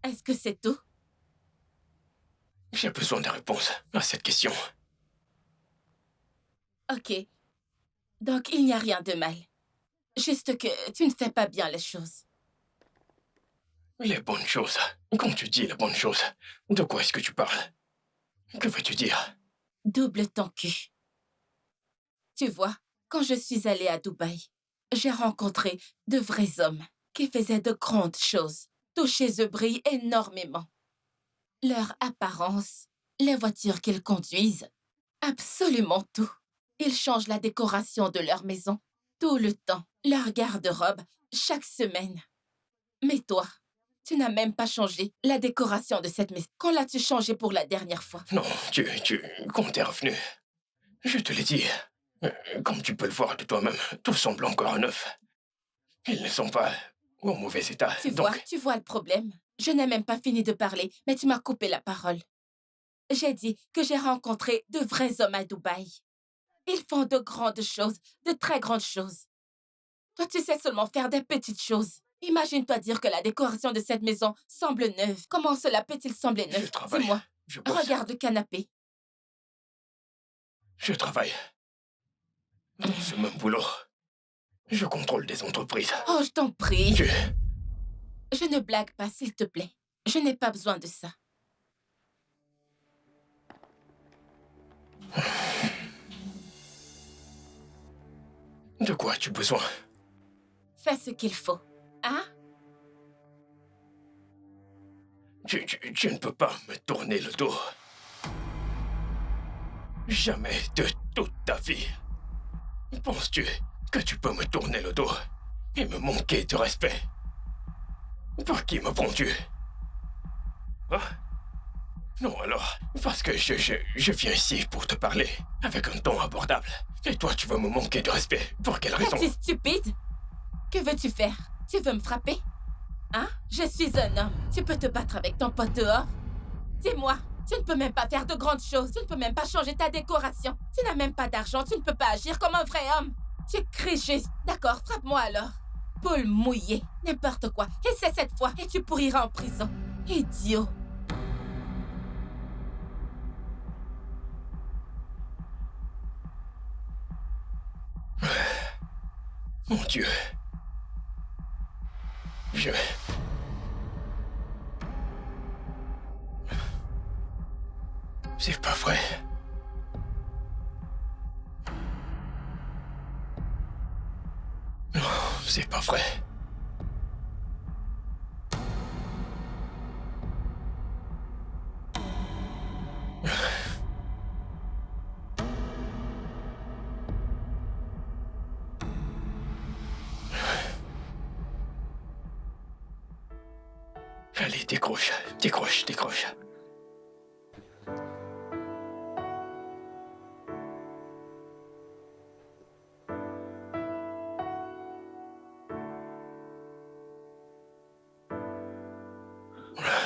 Est-ce que c'est tout? J'ai besoin de réponses à cette question. Ok. Donc, il n'y a rien de mal. Juste que tu ne fais pas bien les choses. Les bonnes choses. Quand tu dis les bonnes choses, de quoi est-ce que tu parles? Que veux-tu dire? Double ton cul. Tu vois, quand je suis allée à Dubaï, j'ai rencontré de vrais hommes qui faisaient de grandes choses. Tout chez eux brille énormément. Leur apparence, les voitures qu'ils conduisent, absolument tout. Ils changent la décoration de leur maison tout le temps, leur garde-robe chaque semaine. Mais toi, tu n'as même pas changé la décoration de cette maison. Quand l'as-tu changé pour la dernière fois? Non, quand t'es revenu, je te l'ai dit. Comme tu peux le voir de toi-même, tout semble encore neuf. Ils ne sont pas en mauvais état, Tu vois le problème? Je n'ai même pas fini de parler, mais tu m'as coupé la parole. J'ai dit que j'ai rencontré de vrais hommes à Dubaï. Ils font de grandes choses, de très grandes choses. Toi, tu sais seulement faire des petites choses. Imagine-toi dire que la décoration de cette maison semble neuve. Comment cela peut-il sembler Je neuf? travaille, Dis-moi. je bosse, Regarde le canapé. je travaille. Dans ce même boulot, je contrôle des entreprises. Oh, je t'en prie. Tu... Je ne blague pas, s'il te plaît. Je n'ai pas besoin de ça. De quoi as-tu besoin? Fais ce qu'il faut. Hein? Tu ne peux pas me tourner le dos. Jamais de toute ta vie. Penses-tu que tu peux me tourner le dos et me manquer de respect? Pour qui me prends-tu? Hein? Non alors, parce que je viens ici pour te parler, avec un ton abordable. Et toi, tu veux me manquer de respect. Pour quelle raison? Es-tu stupide? Que veux-tu faire? Tu veux me frapper? Hein? Je suis un homme. Tu peux te battre avec ton pote dehors? Dis-moi, tu ne peux même pas faire de grandes choses. Tu ne peux même pas changer ta décoration. Tu n'as même pas d'argent. Tu ne peux pas agir comme un vrai homme. Tu cries juste. D'accord, frappe-moi alors. Poule mouillée. N'importe quoi. Et c'est cette fois. Et tu pourriras en prison. Idiot. Mon Dieu. C'est pas vrai. Non, c'est pas vrai. Allez, décroche, décroche, décroche.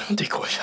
Décroche.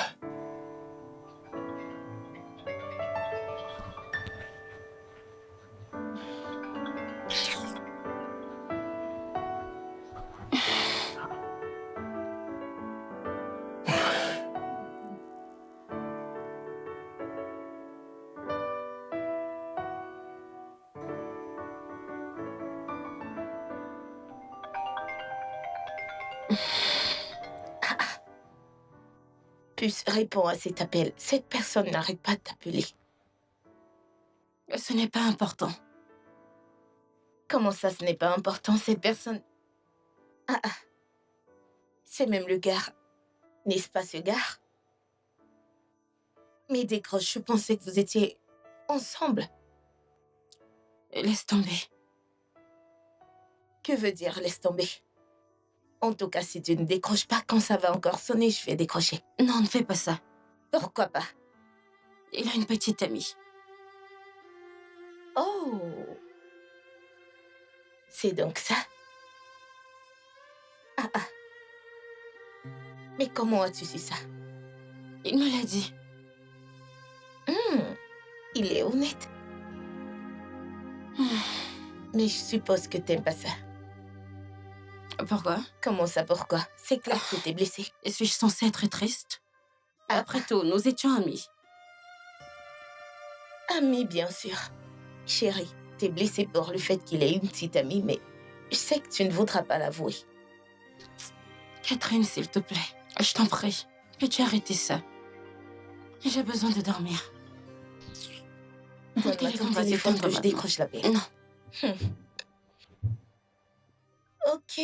Puce, réponds à cet appel. Cette personne n'arrête pas de t'appeler. Ce n'est pas important. Comment ça, ce n'est pas important, cette personne? C'est même le gars. N'est-ce pas ce gars? Mais décroche, je pensais que vous étiez ensemble. Laisse tomber. Que veut dire laisse tomber? En tout cas, si tu ne décroches pas, quand ça va encore sonner, je vais décrocher. Non, ne fais pas ça. Pourquoi pas? Il a une petite amie. Oh! C'est donc ça? Mais comment as-tu su ça? Il me l'a dit. Il est honnête. Mais je suppose que t'aimes pas ça. Pourquoi? Comment ça, pourquoi? C'est clair que t'es blessée. Suis-je censée être triste? Après tout, nous étions amis. Amie, bien sûr. Chérie, t'es blessée pour le fait qu'il ait une petite amie, mais je sais que tu ne voudras pas l'avouer. Catherine, s'il te plaît, je t'en prie, peux-tu arrêter ça? J'ai besoin de dormir. Donne-moi ton téléphone que je décroche l'appel. Non. Ok.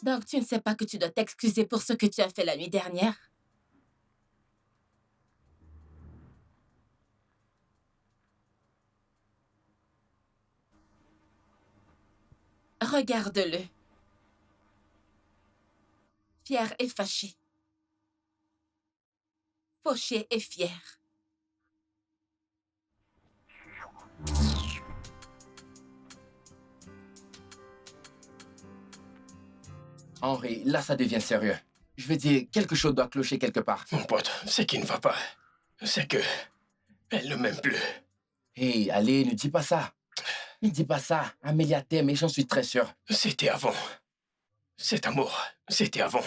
Donc, tu ne sais pas que tu dois t'excuser pour ce que tu as fait la nuit dernière? Regarde-le. Fier et fâché. Fauché et fier. Henri, là, ça devient sérieux. Je veux dire, quelque chose doit clocher quelque part. Mon pote, ce qui ne va pas, c'est que... elle ne m'aime plus. Hé, allez, ne dis pas ça. Ne dis pas ça. Amélia t'aime et j'en suis très sûr. C'était avant. Cet amour, c'était avant.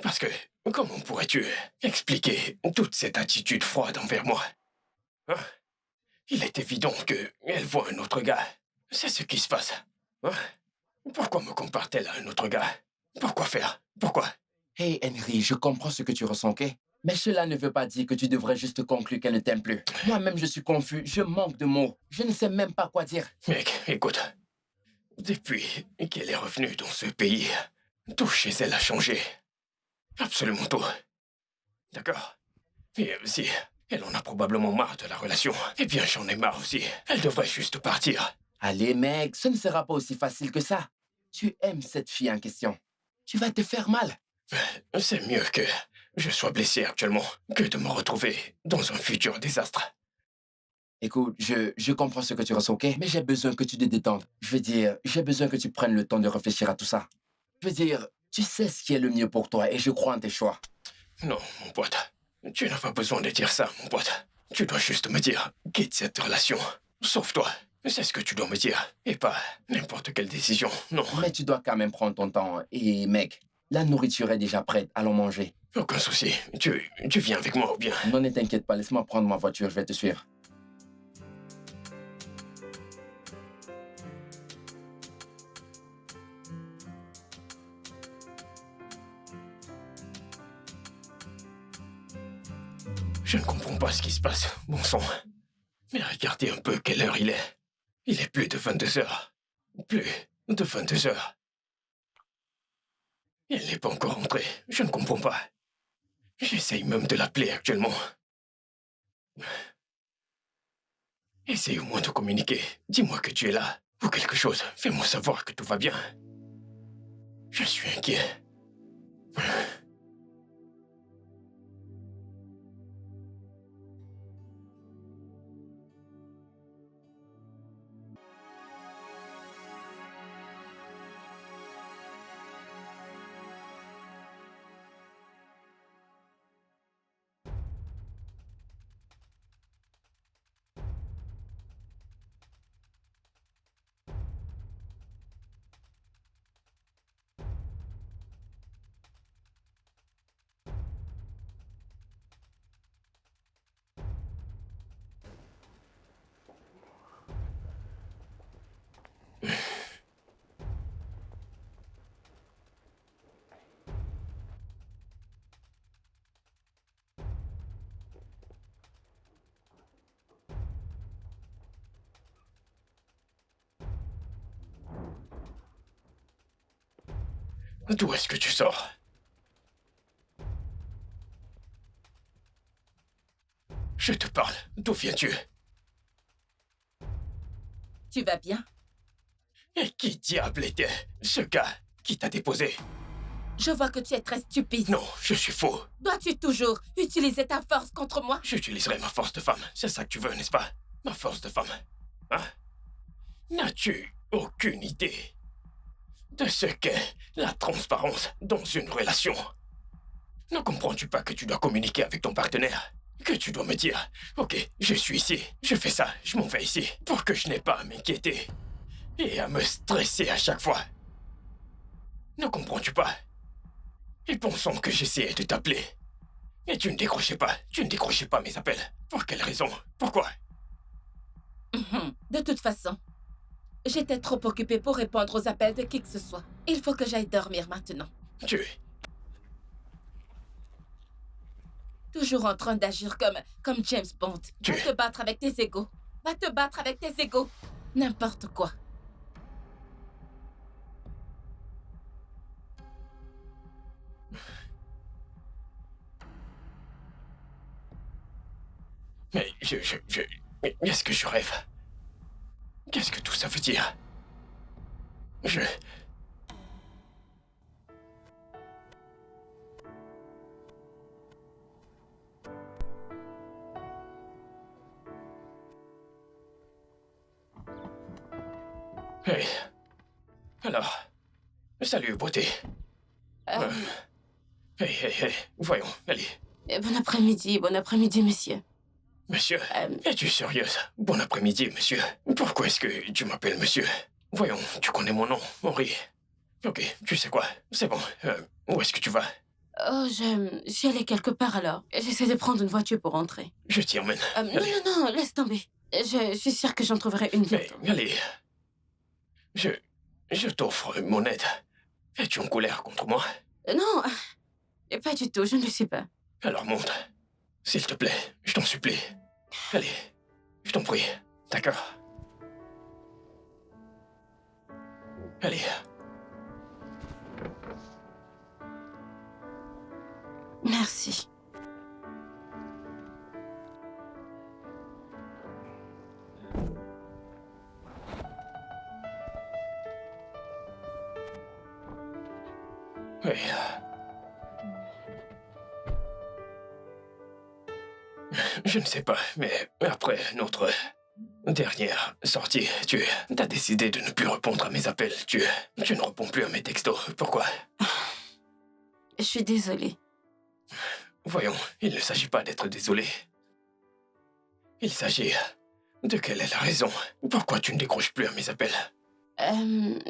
Parce que, comment pourrais-tu expliquer toute cette attitude froide envers moi? Hein? Il est évident qu'elle voit un autre gars. C'est ce qui se passe. Hein? Pourquoi me compare-t-elle à un autre gars? Pourquoi faire? Pourquoi? Hé, Henry, je comprends ce que tu ressens, ok? Mais cela ne veut pas dire que tu devrais juste conclure qu'elle ne t'aime plus. Moi-même, je suis confus. Je manque de mots. Je ne sais même pas quoi dire. Mec, écoute. Depuis qu'elle est revenue dans ce pays, tout chez elle a changé. Absolument tout. D'accord? Et si elle en a probablement marre de la relation, eh bien j'en ai marre aussi. Elle devrait juste partir. Allez, mec, ce ne sera pas aussi facile que ça. Tu aimes cette fille en question. Tu vas te faire mal. C'est mieux que je sois blessé actuellement que de me retrouver dans un futur désastre. Écoute, je comprends ce que tu ressens, ok? Mais j'ai besoin que tu te détendes. Je veux dire, j'ai besoin que tu prennes le temps de réfléchir à tout ça. Je veux dire, tu sais ce qui est le mieux pour toi et je crois en tes choix. Non, mon pote. Tu n'as pas besoin de dire ça, mon pote. Tu dois juste me dire, quitte cette relation. Sauve-toi. C'est ce que tu dois me dire. Et pas n'importe quelle décision, non. Mais tu dois quand même prendre ton temps. Et mec, la nourriture est déjà prête. Allons manger. Aucun souci. Tu viens avec moi ou bien? Non, ne t'inquiète pas. Laisse-moi prendre ma voiture. Je vais te suivre. Je ne comprends pas ce qui se passe, bon sang. Mais regardez un peu quelle heure il est. Il est plus de 22 heures. Plus de 22 heures. Elle n'est pas encore rentrée. Je ne comprends pas. J'essaye même de l'appeler actuellement. Essaye au moins de communiquer. Dis-moi que tu es là. Ou quelque chose. Fais-moi savoir que tout va bien. Je suis inquiet. D'où est-ce que tu sors? Je te parle. D'où viens-tu? Tu vas bien? Et qui diable était ce gars qui t'a déposé? Je vois que tu es très stupide. Non, je suis faux. Dois-tu toujours utiliser ta force contre moi? J'utiliserai ma force de femme. C'est ça que tu veux, n'est-ce pas? Ma force de femme. Hein? N'as-tu aucune idée de ce qu'est la transparence dans une relation? Ne comprends-tu pas que tu dois communiquer avec ton partenaire? Que tu dois me dire, ok, je suis ici, je fais ça, je m'en vais ici, pour que je n'ai pas à m'inquiéter et à me stresser à chaque fois. Ne comprends-tu pas? Et pensons que j'essayais de t'appeler. Et tu ne décrochais pas mes appels. Pour quelle raison? Pourquoi? De toute façon, j'étais trop occupée pour répondre aux appels de qui que ce soit. Il faut que j'aille dormir maintenant. Tu... Toujours en train d'agir comme James Bond. Tu- Va te battre avec tes égos. Va te battre avec tes égos. N'importe quoi. Mais mais est-ce que je rêve? Qu'est-ce que tout ça veut dire? Hey. Alors, salut, beauté. Hey, voyons, allez. Bon après-midi, monsieur. Monsieur, es-tu sérieuse? Bon après-midi, monsieur. Pourquoi est-ce que tu m'appelles monsieur? Voyons, tu connais mon nom, Henri. Ok, tu sais quoi? C'est bon. Où est-ce que tu vas? Oh, je suis allée quelque part alors. J'essaie de prendre une voiture pour rentrer. Je t'y emmène. Non, laisse tomber. Je suis sûre que j'en trouverai une Mais, bientôt. allez. Je t'offre mon aide. Es-tu en colère contre moi? Non, pas du tout, je ne le suis pas. Alors monte. S'il te plaît, je t'en supplie. Allez, je t'en prie. D'accord? Allez. Merci. Oui. Je ne sais pas, mais après notre dernière sortie, tu as décidé de ne plus répondre à mes appels. Tu ne réponds plus à mes textos. Pourquoi? Je suis désolée. Voyons, il ne s'agit pas d'être désolé. Il s'agit de quelle est la raison. Pourquoi tu ne décroches plus à mes appels?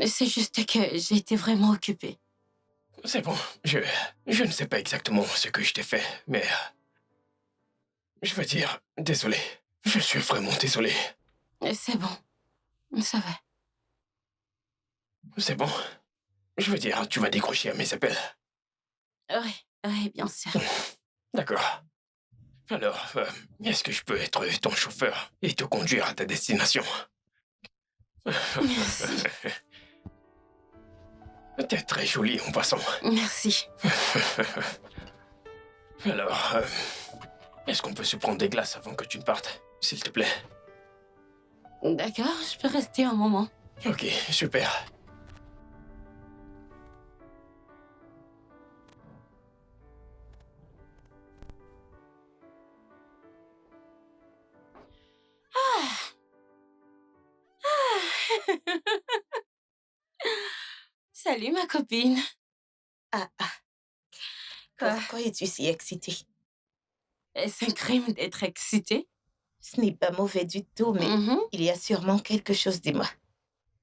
C'est juste que j'ai été vraiment occupée. C'est bon, je ne sais pas exactement ce que je t'ai fait, mais... Je veux dire, désolé. Je suis vraiment désolé. C'est bon. Ça va. C'est bon. Je veux dire, tu vas décrocher à mes appels. Oui, bien sûr. D'accord. Alors, est-ce que je peux être ton chauffeur et te conduire à ta destination? Merci. T'es très jolie en passant. Merci. Alors, Est-ce qu'on peut se prendre des glaces avant que tu ne partes, s'il te plaît? D'accord, je peux rester un moment. Ok, super. Salut ma copine. Ah, ah. Quoi? Pourquoi es-tu si excitée? Est-ce un crime d'être excitée? Ce n'est pas mauvais du tout, mais Mhm. il y a sûrement quelque chose de moi.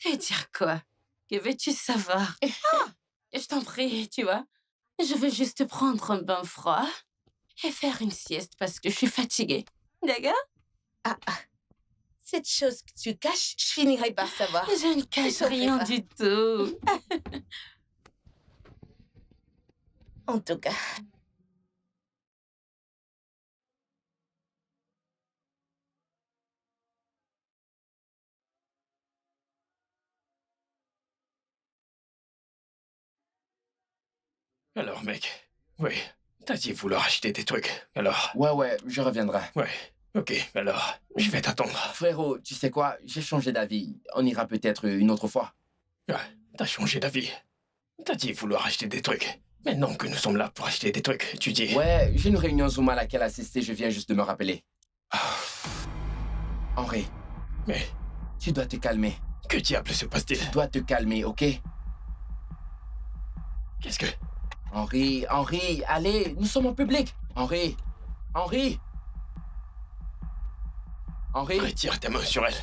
Et dire quoi? Que veux-tu savoir? Je t'en prie, tu vois. Je veux juste prendre un bain froid et faire une sieste parce que je suis fatiguée. D'accord? Ah, ah. Cette chose que tu caches, je finirai par savoir. Je ne cache t'en fais rien pas. du tout. En tout cas, Alors, mec, oui, t'as dit vouloir acheter des trucs. Alors, Ouais, je reviendrai. ouais, ok, alors, je vais t'attendre. Frérot, tu sais quoi? J'ai changé d'avis. On ira peut-être une autre fois. Ouais, t'as changé d'avis. T'as dit vouloir acheter des trucs. Maintenant que nous sommes là pour acheter des trucs, tu dis... Ouais, j'ai une réunion Zoom à laquelle assister, je viens juste de me rappeler. Henri, Mais tu dois te calmer. que diable se passe-t-il? Tu dois te calmer, ok? Qu'est-ce que... Henri, allez, nous sommes en public. Henri. Retire tes mains sur elle.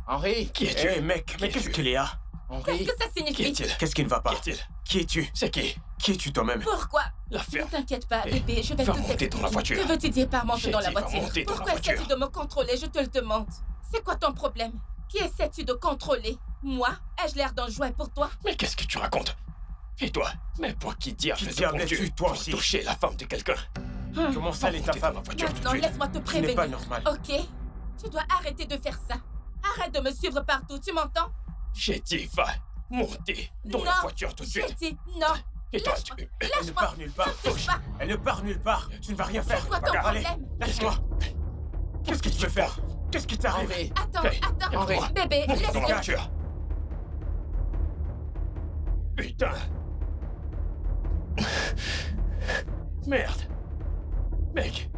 Henri, Qui es-tu? Hé mec, mais qu'est-ce qu'il y a? Henri. qu'est-ce que ça Qui signifie? est-il? Qu'est-ce qui ne va pas? Qui est-il? Qui es-tu? C'est qui? Qui es-tu toi-même? Pourquoi? La Ne ferme. t'inquiète pas, Eh, bébé, je vais va tout monter dans la expliquer. voiture. Que veux-tu dire par monter J'ai dans la dit, va voiture? monter dans la Pourquoi voiture. essaies-tu de me contrôler? Je te le demande. C'est quoi ton problème? Qui essaies-tu de contrôler? Moi? Ai-je l'air d'un jouet pour toi? Mais qu'est-ce que tu racontes? Et toi? Mais pour qui diable Qui te diable prends-tu es-tu, toi pour aussi? toucher la femme de quelqu'un? Comment ça, elle est ta Montez dans femme? la voiture tout de Maintenant, suite. laisse-moi te Ce n'est prévenir. pas normal. Ok? Tu dois arrêter de faire ça. Arrête de me suivre partout, tu m'entends? J'ai dit, va monter dans la Non, voiture tout de J'ai suite. dit non. Et toi, Lâche-moi. tu... Elle ne part nulle part. Touche pas. Elle ne part nulle part. Tu ne vas rien faire. C'est quoi ton Bagarre, allez, problème? laisse-moi. Qu'est-ce que tu veux faire? Qu'est-ce qui t'arrive? Henri. Attends, Hey, attends. Henri. Bébé, Monte dans la laisse-moi. voiture. Putain. Merde. Mec,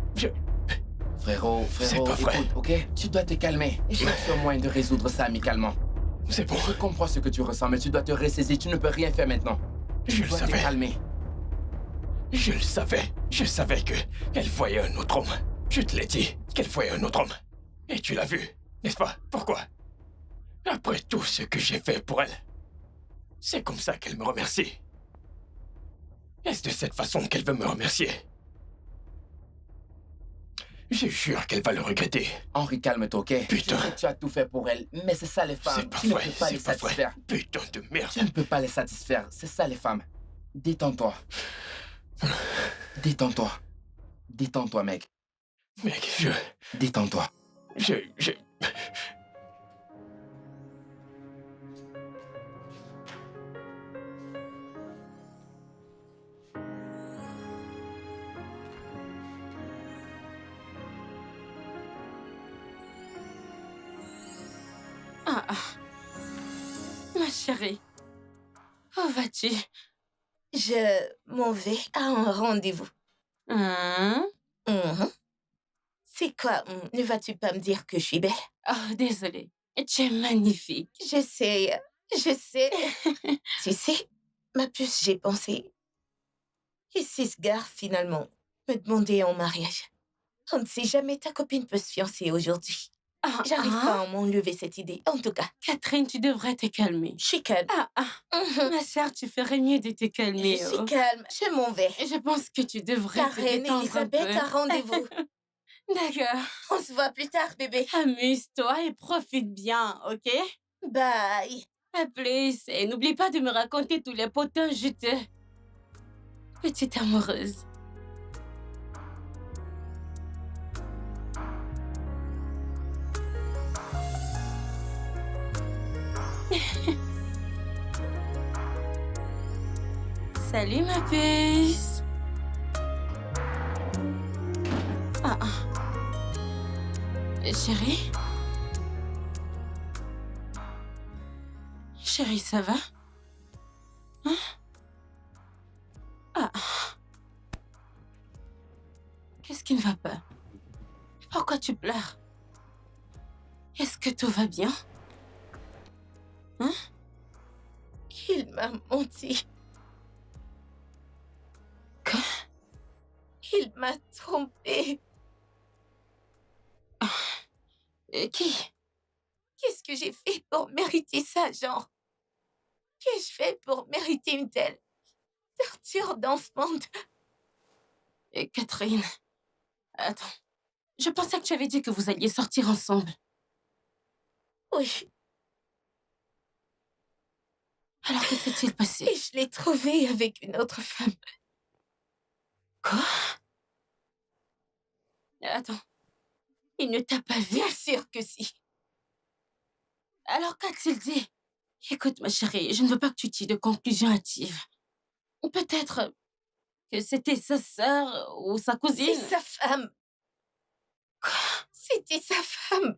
Frérot, C'est pas vrai. écoute, ok? Tu dois te calmer. Et cherche un moyen de résoudre ça amicalement. c'est bon. Je comprends ce que tu ressens, mais tu dois te ressaisir. Tu ne peux rien faire maintenant. Je Tu le dois te savais. calmer. Je le savais. Je savais que elle voyait un autre homme. Je te l'ai dit qu'elle voyait un autre homme. Et tu l'as vu, n'est-ce pas? Pourquoi? Après tout ce que j'ai fait pour elle. C'est comme ça qu'elle me remercie. Est-ce de cette façon qu'elle veut me remercier? Je jure qu'elle va le regretter. Henri, calme-toi, ok? Putain. Je sais que tu as tout fait pour elle, mais c'est ça les femmes. C'est pas Tu ne vrai, peux pas les c'est pas vrai. satisfaire. Putain de merde. Tu ne peux pas les satisfaire. C'est ça les femmes. Détends-toi. Détends-toi. Détends-toi, mec. Mec, Détends-toi. je... Ma chérie, où vas-tu? Je m'en vais à un rendez-vous. Hein? Mhm. C'est quoi? Ne vas-tu pas me dire que je suis belle? Oh, désolée. Tu es magnifique. Je sais. Tu sais, ma puce, j'ai pensé. Et si ce gars, finalement, me demandait en mariage? On ne sait jamais, ta copine peut se fiancer aujourd'hui. Ah, J'arrive ah. pas à m'enlever cette idée. En tout cas, Catherine, tu devrais te calmer. je suis calme. Mhm. Ma sœur, tu ferais mieux de te calmer. Je oh. suis calme. Je m'en vais. Je pense que tu devrais La te reine détendre un Elisabeth peu. a rendez-vous. D'accord. On se voit plus tard, bébé. Amuse-toi et profite bien, ok? Bye. À plus. Et n'oublie pas de me raconter tous les potins juteux. Petite amoureuse. Salut ma puce. Ah, ah. Chérie? Chérie, ça va? Hein? Ah. Qu'est-ce qui ne va pas? Pourquoi tu pleures? Est-ce que tout va bien? Hein? Il m'a menti. Quoi? Il m'a trompée. Qui? Qu'est-ce que j'ai fait pour mériter ça, genre? Qu'ai-je fait pour mériter une telle torture dans ce monde? Catherine, attends. Je pensais que tu avais dit que vous alliez sortir ensemble. Oui, Alors que s'est-il passé? et je l'ai trouvé avec une autre femme. Quoi? Attends. Il ne t'a pas vu? Bien sûr que si. Alors qu'a-t-il dit? Écoute, ma chérie, je ne veux pas que tu tires de conclusions hâtives. Peut-être que c'était sa sœur ou sa C'est cousine. sa femme. Quoi? C'était sa femme.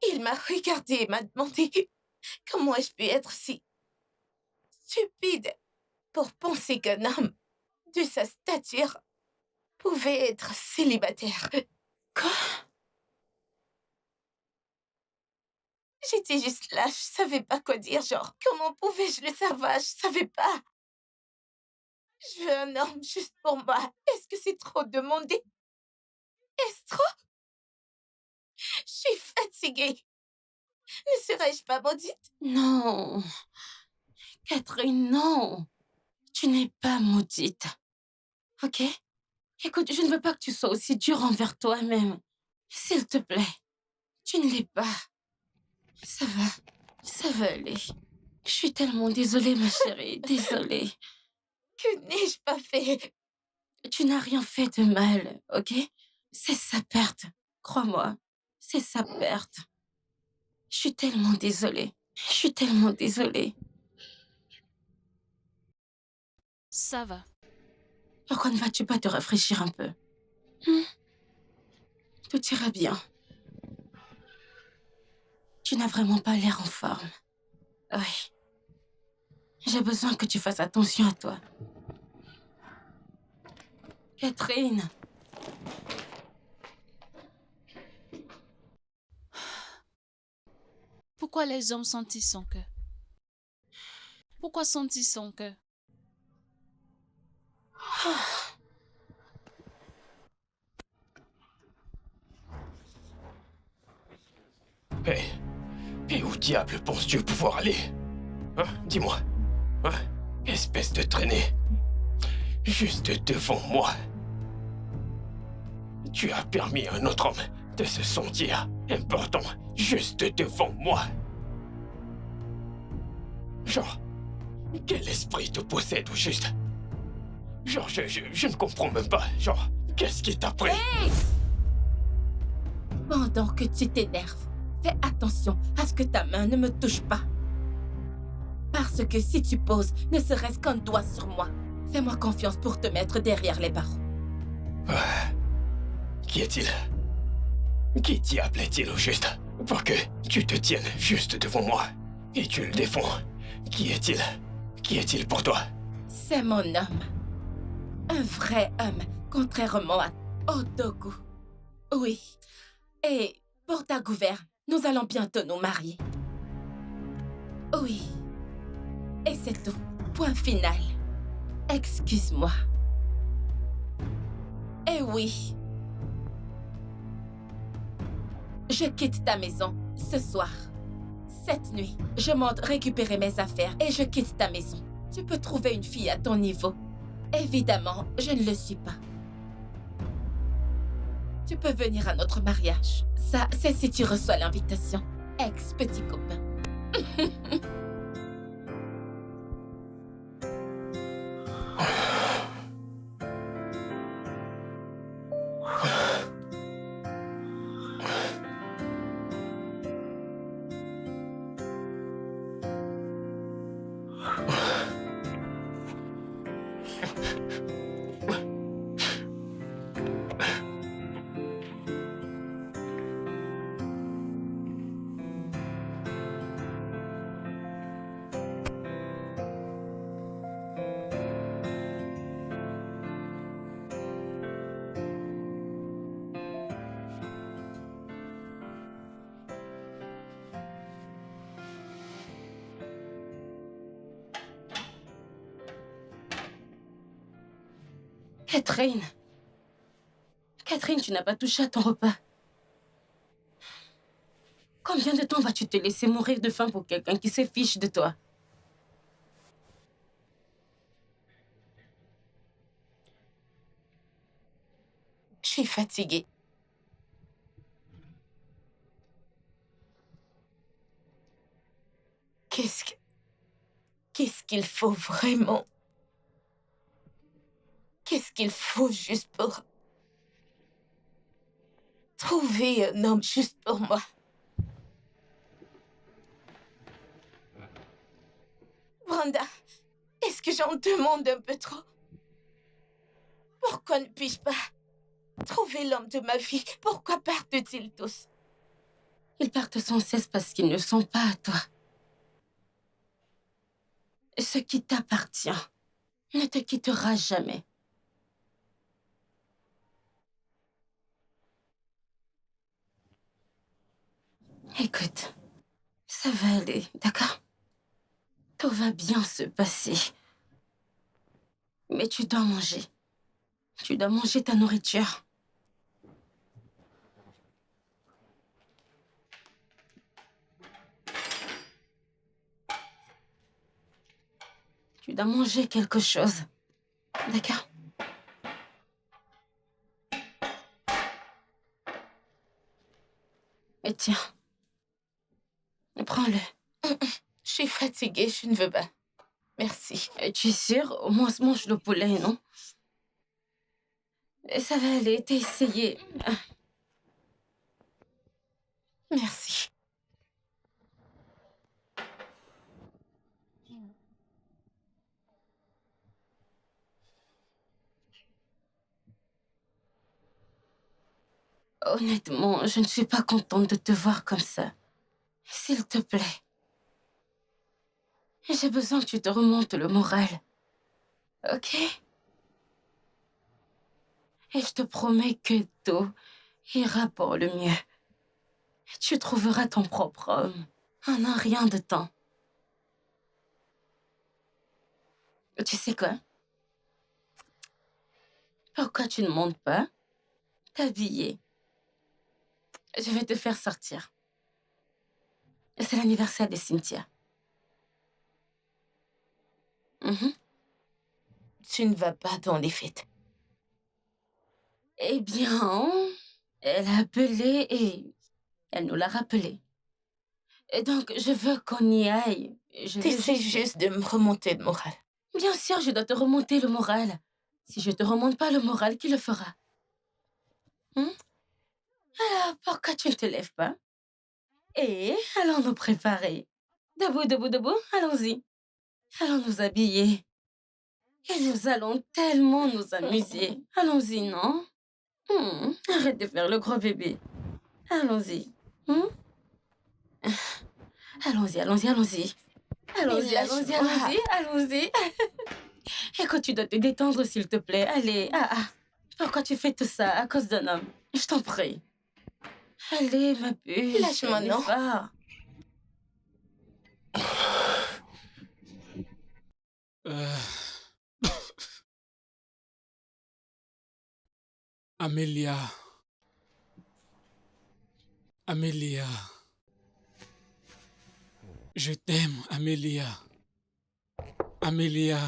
Il m'a regardé et m'a demandé comment ai-je pu être si stupide pour penser qu'un homme de sa stature pouvait être célibataire. Quoi? J'étais juste là, je savais pas quoi dire, genre, comment pouvais-je le savoir? Je savais pas. Je veux un homme juste pour moi. Est-ce que c'est trop demandé? Est-ce trop? Je suis fatiguée. Ne serais-je pas maudite? Non. Catherine, non. Tu n'es pas maudite. Ok? Écoute, je ne veux pas que tu sois aussi dure envers toi-même. S'il te plaît. Tu ne l'es pas. Ça va. Ça va aller. Je suis tellement désolée, ma chérie. Désolée. Que n'ai-je pas fait? Tu n'as rien fait de mal, ok? C'est sa perte. Crois-moi. C'est sa perte. Je suis tellement désolée. Je suis tellement désolée. Ça va. Pourquoi ne vas-tu pas te rafraîchir un peu? Tout ira bien. Tu n'as vraiment pas l'air en forme. Oui. J'ai besoin que tu fasses attention à toi. Catherine. Pourquoi les hommes sont-ils son cœur? Pourquoi sont-ils son cœur? Et où diable penses-tu pouvoir aller? Hein? Dis-moi. Hein? Espèce de traînée. Juste devant moi. Tu as permis à un autre homme de se sentir important juste devant moi. Genre, quel esprit te possède au juste? Genre, je ne comprends même pas. Genre, qu'est-ce qui t'a pris? Pendant que tu t'énerves, fais attention à ce que ta main ne me touche pas. Parce que si tu poses ne serait-ce qu'un doigt sur moi, fais-moi confiance pour te mettre derrière les barreaux. Qui est-il? Qui diable est-il au juste? Pour que tu te tiennes juste devant moi et tu le défends. Qui est-il? Qui est-il pour toi? C'est mon homme. Un vrai homme, contrairement à Otoku. Oui. Et pour ta gouverne, nous allons bientôt nous marier. Oui. Et c'est tout. Point final. Excuse-moi. Et oui. Je quitte ta maison ce soir. Cette nuit, je monte récupérer mes affaires et je quitte ta maison. Tu peux trouver une fille à ton niveau. Évidemment, je ne le suis pas. Tu peux venir à notre mariage. Ça, c'est si tu reçois l'invitation. Ex-petit copain. Catherine. Catherine, tu n'as pas touché à ton repas. Combien de temps vas-tu te laisser mourir de faim pour quelqu'un qui se fiche de toi? Je suis fatiguée. Qu'est-ce qu'il faut vraiment? Qu'est-ce qu'il faut juste pour trouver un homme juste pour moi? Brenda, est-ce que j'en demande un peu trop? Pourquoi ne puis-je pas trouver l'homme de ma vie? Pourquoi partent-ils tous? Ils partent sans cesse parce qu'ils ne sont pas à toi. Ce qui t'appartient ne te quittera jamais. Écoute, ça va aller, d'accord? Tout va bien se passer. Mais tu dois manger. Tu dois manger ta nourriture. Tu dois manger quelque chose. D'accord? Et tiens. Prends-le. Je suis fatiguée, je ne veux pas. Merci. Et tu es sûre? Au moins, mange le poulet, non? Et ça va aller, t'as essayé. Merci. Honnêtement, je ne suis pas contente de te voir comme ça. S'il te plaît. J'ai besoin que tu te remontes le moral. Ok? Et je te promets que tout ira pour le mieux. Tu trouveras ton propre homme en un rien de temps. Tu sais quoi? Pourquoi tu ne montes pas t'habiller? Je vais te faire sortir. C'est l'anniversaire de Cynthia. Tu ne vas pas dans les fêtes. Eh bien, elle a appelé et elle nous l'a rappelé. Et donc, je veux qu'on y aille. T'essaies juste de me remonter le moral. Bien sûr, je dois te remonter le moral. Si je te remonte pas le moral, qui le fera? Alors, pourquoi tu ne te lèves pas? Et allons nous préparer. Debout, debout, debout, allons-y. Allons nous habiller. Et nous allons tellement nous amuser. Allons-y, non? Arrête de faire le gros bébé. Allons-y. Allons-y, allons-y, allons-y. Allons-y, allons-y, allons-y, allons-y. Écoute, tu dois te détendre, s'il te plaît. Allez, Pourquoi tu fais tout ça à cause d'un homme? Je t'en prie. Allez, ma puce. Lâche-moi, non? Amélia. Amélia. Je t'aime, Amélia. Amélia.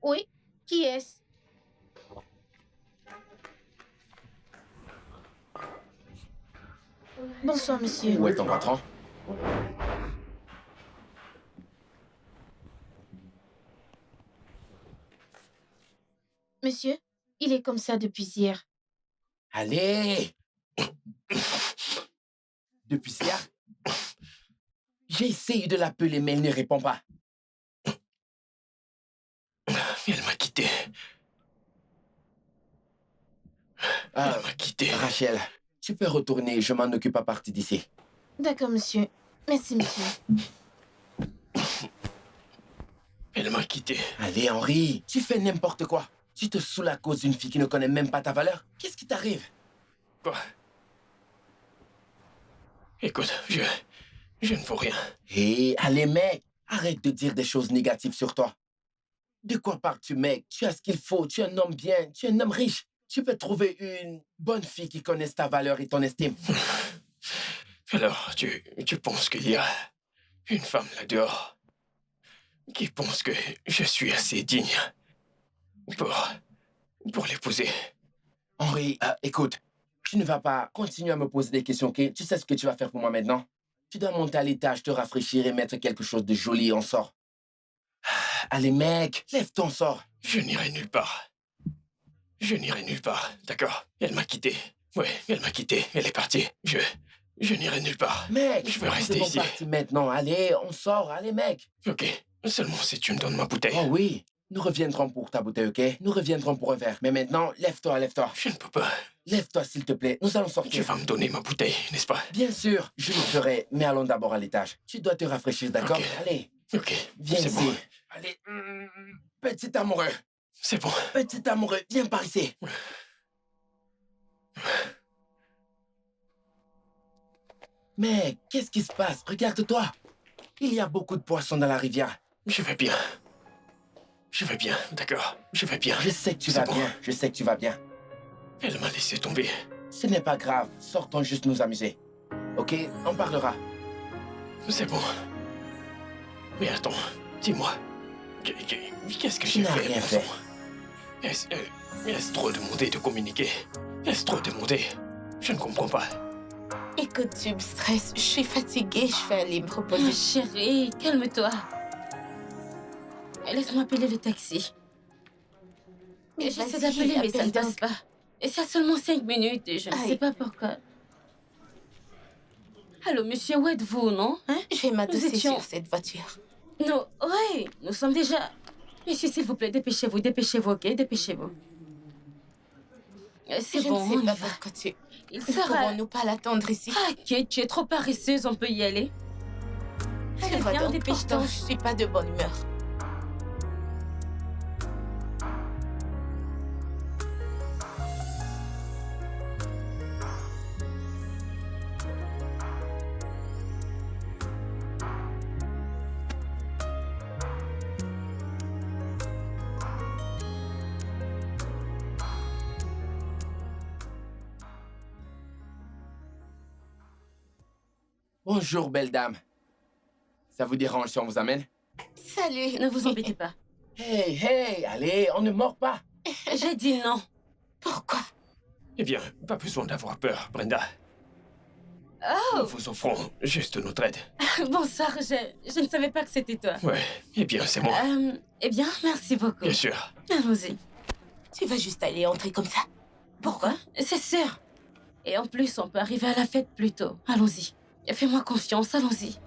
Oui, qui est-ce? Bonsoir, monsieur. Où est ton patron? Monsieur, il est comme ça depuis hier. Allez! Depuis hier, j'ai essayé de l'appeler, mais elle ne répond pas. Elle m'a quitté. Elle m'a quitté. Rachel, tu peux retourner, je m'en occupe à partir d'ici. D'accord, monsieur. Merci, monsieur. Elle m'a quitté. Allez, Henri, tu fais n'importe quoi. Tu te saoules à cause d'une fille qui ne connaît même pas ta valeur. Qu'est-ce qui t'arrive? Quoi? Écoute, je ne vaux rien. Hé, allez, mec, arrête de dire des choses négatives sur toi. De quoi parles-tu, mec? Tu as ce qu'il faut, tu es un homme bien, tu es un homme riche. Tu peux trouver une bonne fille qui connaisse ta valeur et ton estime. Alors, tu penses qu'il y a une femme là-dehors qui pense que je suis assez digne pour l'épouser? Henri, écoute, tu ne vas pas continuer à me poser des questions, ok? Tu sais ce que tu vas faire pour moi maintenant? Tu dois monter à l'étage, te rafraîchir et mettre quelque chose de joli et on sort. Allez, mec, lève-toi, on sort. Je n'irai nulle part. Je n'irai nulle part, d'accord? Elle m'a quitté. Ouais, elle m'a quitté. Elle est partie. Je n'irai nulle part. Mec, je veux rester ici. Parti maintenant. Allez, on sort. Allez, mec. Ok, seulement si tu me donnes ma bouteille. Oh oui, nous reviendrons pour ta bouteille, ok? Nous reviendrons pour un verre. Mais maintenant, lève-toi, lève-toi. Je ne peux pas. Lève-toi, s'il te plaît. Nous allons sortir. Tu vas me donner ma bouteille, n'est-ce pas? Bien sûr, je le ferai. Mais allons d'abord à l'étage. Tu dois te rafraîchir, d'accord? Ok. Allez. Ok, Viens c'est ici. bon. Allez, petit amoureux. C'est bon. Petit amoureux, viens par ici. Mais qu'est-ce qui se passe? Regarde-toi. Il y a beaucoup de poissons dans la rivière. Je vais bien. Je vais bien, d'accord? Je vais bien. Je sais que tu vas bien. Je sais que tu vas bien. Elle m'a laissé tomber. Ce n'est pas grave. Sortons juste nous amuser. Ok? On parlera. C'est bon. Mais attends, dis-moi. Qu'est-ce que j'ai n'as fait, rien bon fait. sang? Est-ce trop demandé de communiquer? Est-ce trop demandé? Je ne comprends pas. Écoute, tu me stresses. Je suis fatiguée. Je vais aller me reposer. Chérie, calme-toi. Laisse-moi appeler le taxi. Mais J'essaie vas-y, d'appeler, mais ça ne appelle passe donc. pas. Et ça a seulement 5 minutes et je ne sais Aïe. pas pourquoi. Allô, monsieur, où êtes-vous, non? Hein? Je vais m'adosser étions- sur cette voiture. Non, ouais, nous sommes déjà... Monsieur, s'il vous plaît, dépêchez-vous, ok? Dépêchez-vous. C'est Je bon, ne sais on y pas va. pourquoi tu... Il Ne sera... pouvons-nous pas l'attendre ici? Ah, Kate, tu es trop paresseuse, on peut y aller. Tu Allez, vois viens, donc, dépêche-toi. pourtant, je suis pas de bonne humeur. Bonjour, belle dame. Ça vous dérange si on vous amène? Salut. Ne vous embêtez pas. Hey, allez, on ne mord pas. J'ai dit non. Pourquoi? Eh bien, pas besoin d'avoir peur, Brenda. Oh, Nous vous offrons juste notre aide. bonsoir, je ne savais pas que c'était toi. Ouais, eh bien, c'est moi. Eh bien, merci beaucoup. Bien sûr. Allons-y. Tu vas juste aller entrer comme ça? Pourquoi? C'est sûr. Et en plus, on peut arriver à la fête plus tôt. Allons-y. Fais-moi confiance, allons-y.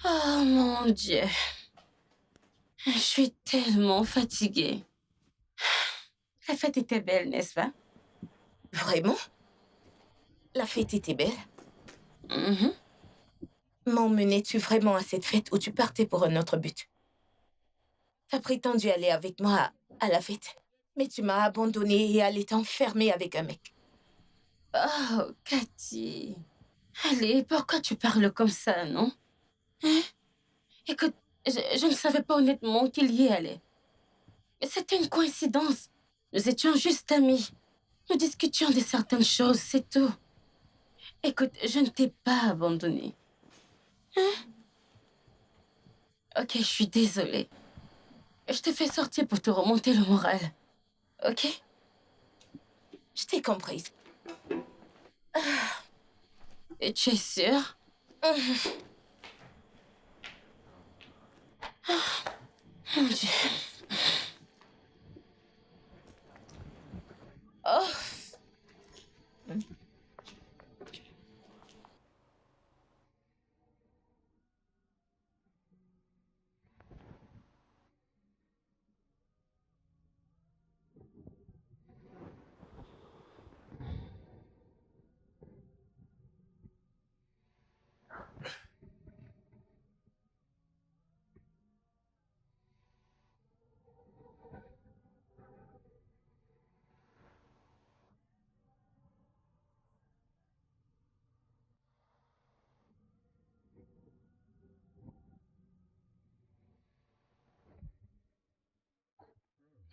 Oh mon Dieu. Je suis tellement fatiguée. La fête était belle, n'est-ce pas? Vraiment? La fête était belle. Mhm. M'emmenais-tu vraiment à cette fête ou tu partais pour un autre but? T'as prétendu aller avec moi à la fête, mais tu m'as abandonnée et allé t'enfermer avec un mec. Oh, Cathy. Allez, pourquoi tu parles comme ça, non? Hein? Écoute, je ne savais pas honnêtement qu'il y allait. C'était une coïncidence. Nous étions juste amis. Nous discutions de certaines choses, c'est tout. Écoute, je ne t'ai pas abandonné. Hein? Ok, je suis désolée. Je t'ai fait sortir pour te remonter le moral. Ok? Je t'ai comprise. Et tu es sûre? Mon Dieu. Oh.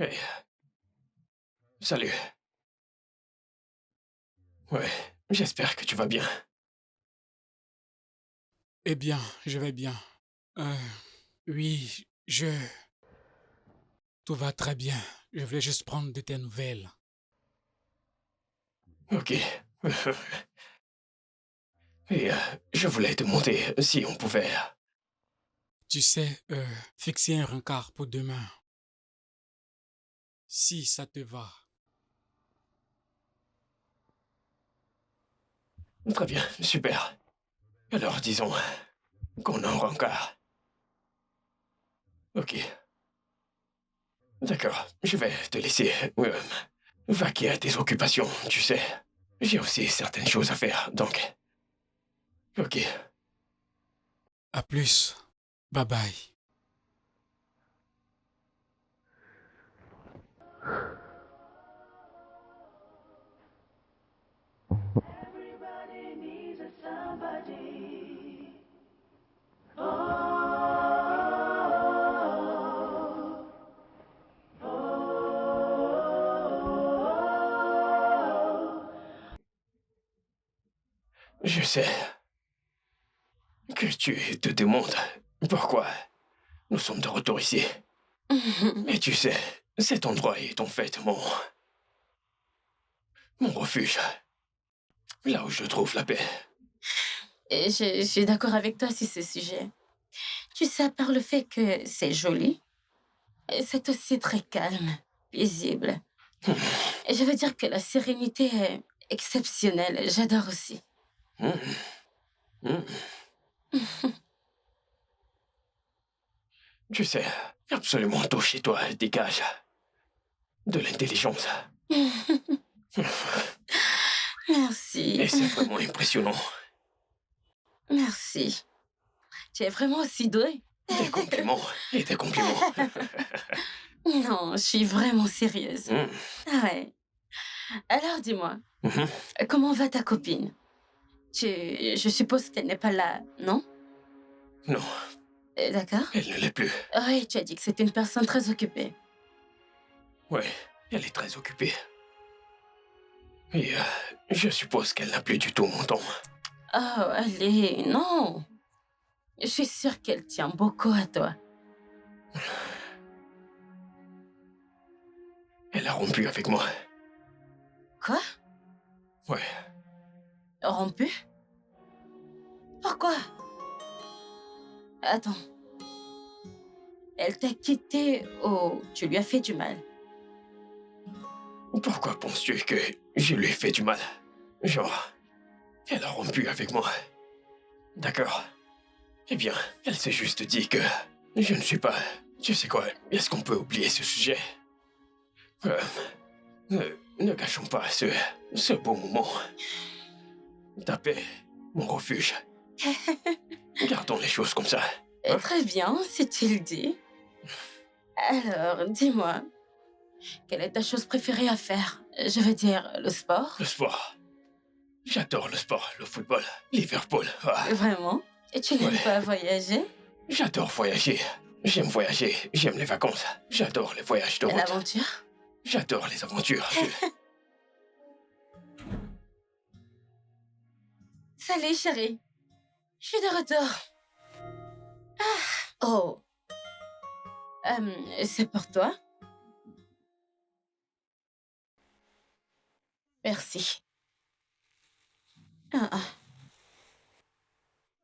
Hey. Salut. Ouais, j'espère que tu vas bien. Eh bien, je vais bien. Oui, tout va très bien. Je voulais juste prendre de tes nouvelles. Ok. Et je voulais te demander si on pouvait... Tu sais, fixer un rencard pour demain. Si ça te va. Très bien, super. Alors disons qu'on en rencard. Ok. D'accord, je vais te laisser vaquer à tes occupations, tu sais. J'ai aussi certaines choses à faire, donc... Ok. À plus. Bye bye. Je sais que tu te demandes pourquoi nous sommes de retour ici. Mais tu sais, cet endroit est en fait mon refuge. Là où je trouve la paix. Et je suis d'accord avec toi sur ce sujet. Tu sais, à part le fait que c'est joli, c'est aussi très calme, paisible. Et je veux dire que la sérénité est exceptionnelle. J'adore aussi. Hmm. Hmm. Tu sais, absolument tout chez toi dégage de l'intelligence. Merci. Et c'est vraiment impressionnant. Merci. Tu es vraiment aussi doué. Des compliments et des compliments. Non, je suis vraiment sérieuse. Hmm. Ah ouais. Alors dis-moi, Mhm. comment va ta copine? Je suppose qu'elle n'est pas là, non? Non, D'accord. elle ne l'est plus. Oui, tu as dit que c'était une personne très occupée. Ouais, elle est très occupée. Et je suppose qu'elle n'a plus du tout mon temps. Oh, allez, non. Je suis sûre qu'elle tient beaucoup à toi. Elle a rompu avec moi. Quoi? Ouais, Rompu? Pourquoi? Attends. Elle t'a quitté ou tu lui as fait du mal? pourquoi penses-tu que je lui ai fait du mal? Genre, elle a rompu avec moi. D'accord. Eh bien, elle s'est juste dit que je ne suis pas... Tu sais quoi, est-ce qu'on peut oublier ce sujet? Ne gâchons pas ce beau moment. Ta paix, mon refuge. Gardons les choses comme ça. Hein? Très bien, si tu le dis. Alors, dis-moi, quelle est ta chose préférée à faire? Je veux dire, le sport? Le sport. J'adore le sport, le football, Liverpool. Ah. Vraiment? Et tu n'aimes Ouais. pas voyager? J'adore voyager. J'aime voyager, j'aime les vacances. J'adore les voyages de route. L'aventure? J'adore les aventures. Salut, chérie. Je suis de retour. Ah. Oh. C'est pour toi? Merci. Ah.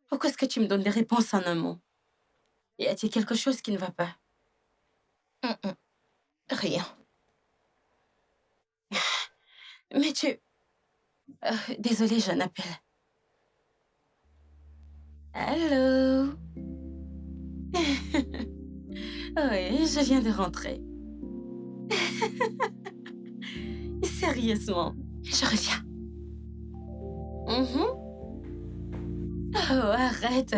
Pourquoi est-ce que tu me donnes des réponses en un mot? Y a-t-il quelque chose qui ne va pas? Rien. Mais tu... désolée, j'ai un appel. Allô? Oui, je viens de rentrer. Sérieusement, je reviens. Oh, arrête.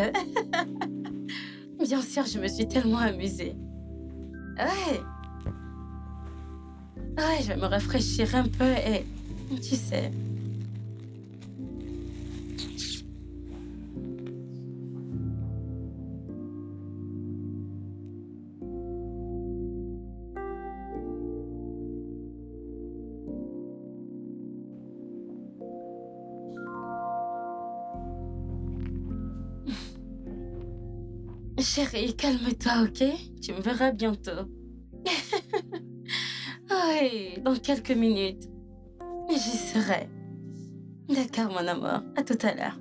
Bien sûr, je me suis tellement amusée. Ouais. Ouais, je vais me rafraîchir un peu et... Tu sais... Chérie, calme-toi, ok? Tu me verras bientôt. Oui, dans quelques minutes. J'y serai. D'accord, mon amour. À tout à l'heure.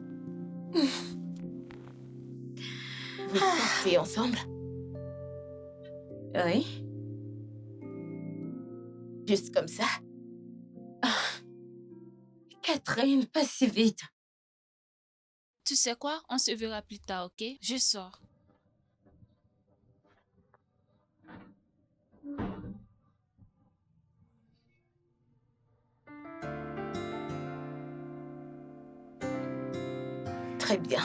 Vous sortez ensemble? Oui. Juste comme ça? Catherine, pas si vite. Tu sais quoi? On se verra plus tard, ok? Je sors. Très bien.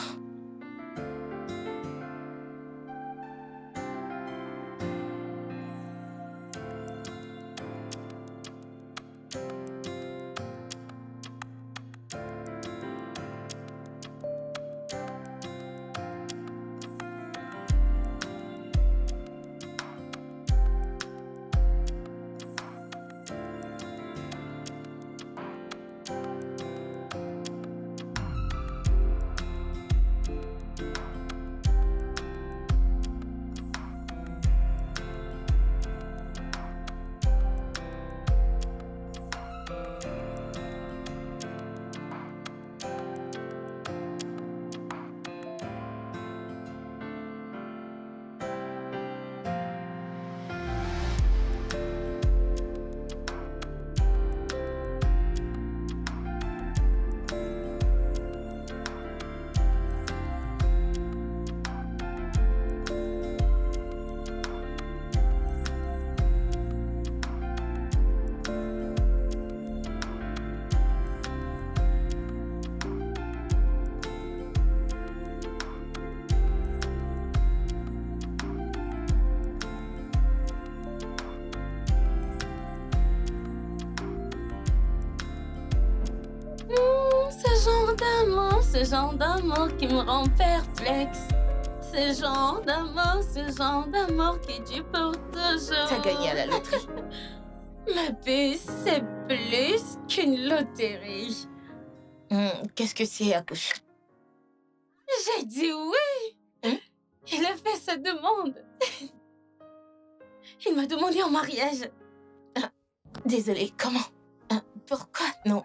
Ce genre d'amour qui me rend perplexe. Ce genre d'amour qui dure pour toujours. T'as gagné à la loterie. Ma puce, c'est plus qu'une loterie. Qu'est-ce que c'est, Akouche? J'ai dit oui. Il a fait sa demande. Il m'a demandé en mariage. Désolée, comment? Pourquoi? Non.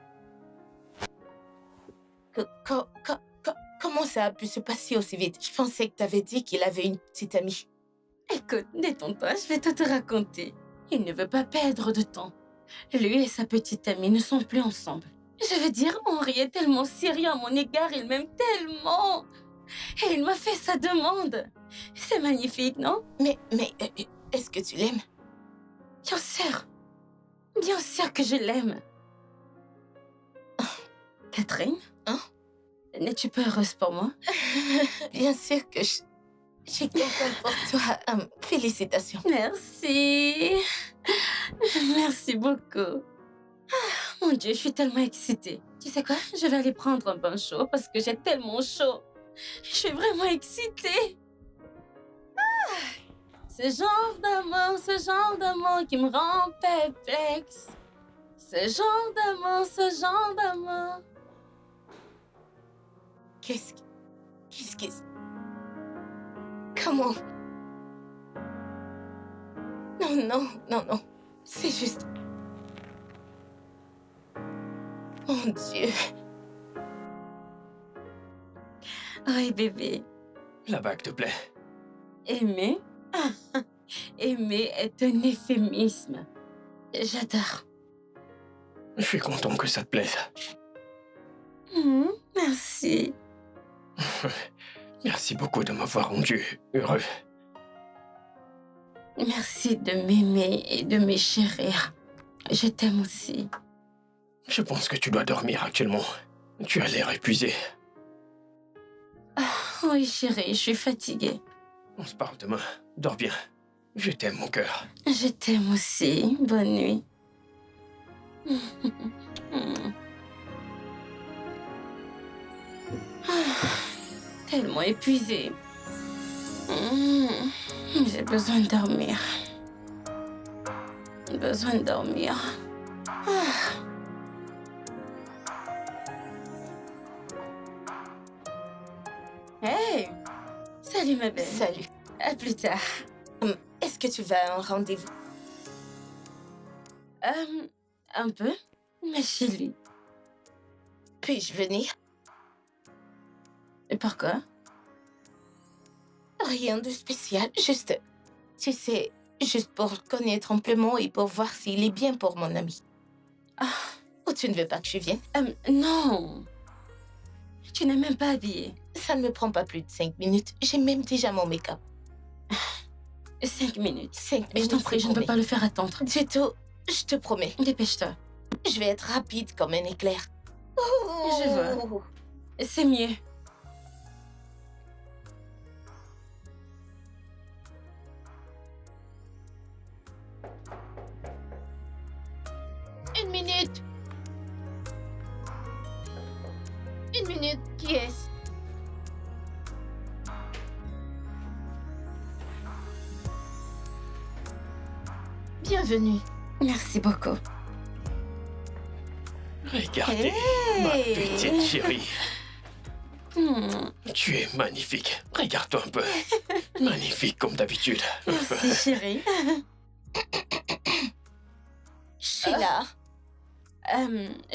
Comment ça a pu se passer aussi vite? Je pensais que t'avais dit qu'il avait une petite amie. Écoute, détends-toi, je vais tout te raconter. Il ne veut pas perdre de temps. Lui et sa petite amie ne sont plus ensemble. Je veux dire, Henri est tellement sérieux à mon égard, il m'aime tellement. Et il m'a fait sa demande. C'est magnifique, non? Mais, est-ce que tu l'aimes? Bien sûr. Bien sûr que je l'aime. Catherine? N'es-tu pas heureuse pour moi? Bien sûr que j'ai quelqu'un pour toi. Félicitations. Merci. Merci beaucoup. Mon Dieu, je suis tellement excitée. Tu sais quoi? Je vais aller prendre un bain chaud parce que j'ai tellement chaud. Je suis vraiment excitée. Ce genre d'amour qui me rend perplexe. Ce genre d'amour. Qu'est-ce que... Comment? Non. C'est juste... Mon Dieu. Oui, bébé. La bague te plaît? Aimer? Aimer est un euphémisme. J'adore. Je suis content que ça te plaise. Merci. Merci beaucoup de m'avoir rendu heureux. Merci de m'aimer et de me chérir. Je t'aime aussi. Je pense que tu dois dormir actuellement. Tu as l'air épuisé. Oui, chérie, je suis fatiguée. On se parle demain. Dors bien. Je t'aime, mon cœur. Je t'aime aussi. Bonne nuit. Tellement épuisée. J'ai besoin de dormir. Besoin de dormir. Hey! Salut ma belle. Salut. À plus tard. Est-ce que tu vas à un rendez-vous? Un peu, ma chérie. Puis-je venir? Et pourquoi? Rien de spécial, juste... Tu sais, juste pour connaître amplement et pour voir s'il est bien pour mon ami. Ou tu ne veux pas que je vienne? Non. Tu n'es même pas habillée. Ça ne me prend pas plus de 5 minutes. J'ai même déjà mon make-up. 5 minutes. 5 Je minutes, t'en prie, je ne peux pas le faire attendre. Du tout, je te promets. Dépêche-toi. Je vais être rapide comme un éclair. Je vois. C'est mieux. Une minute. Une minute, qui est-ce? Bienvenue. Merci beaucoup. Regardez, ma petite chérie. Hmm. Tu es magnifique. Regarde-toi un peu. Magnifique comme d'habitude. Merci, chérie. Je suis là.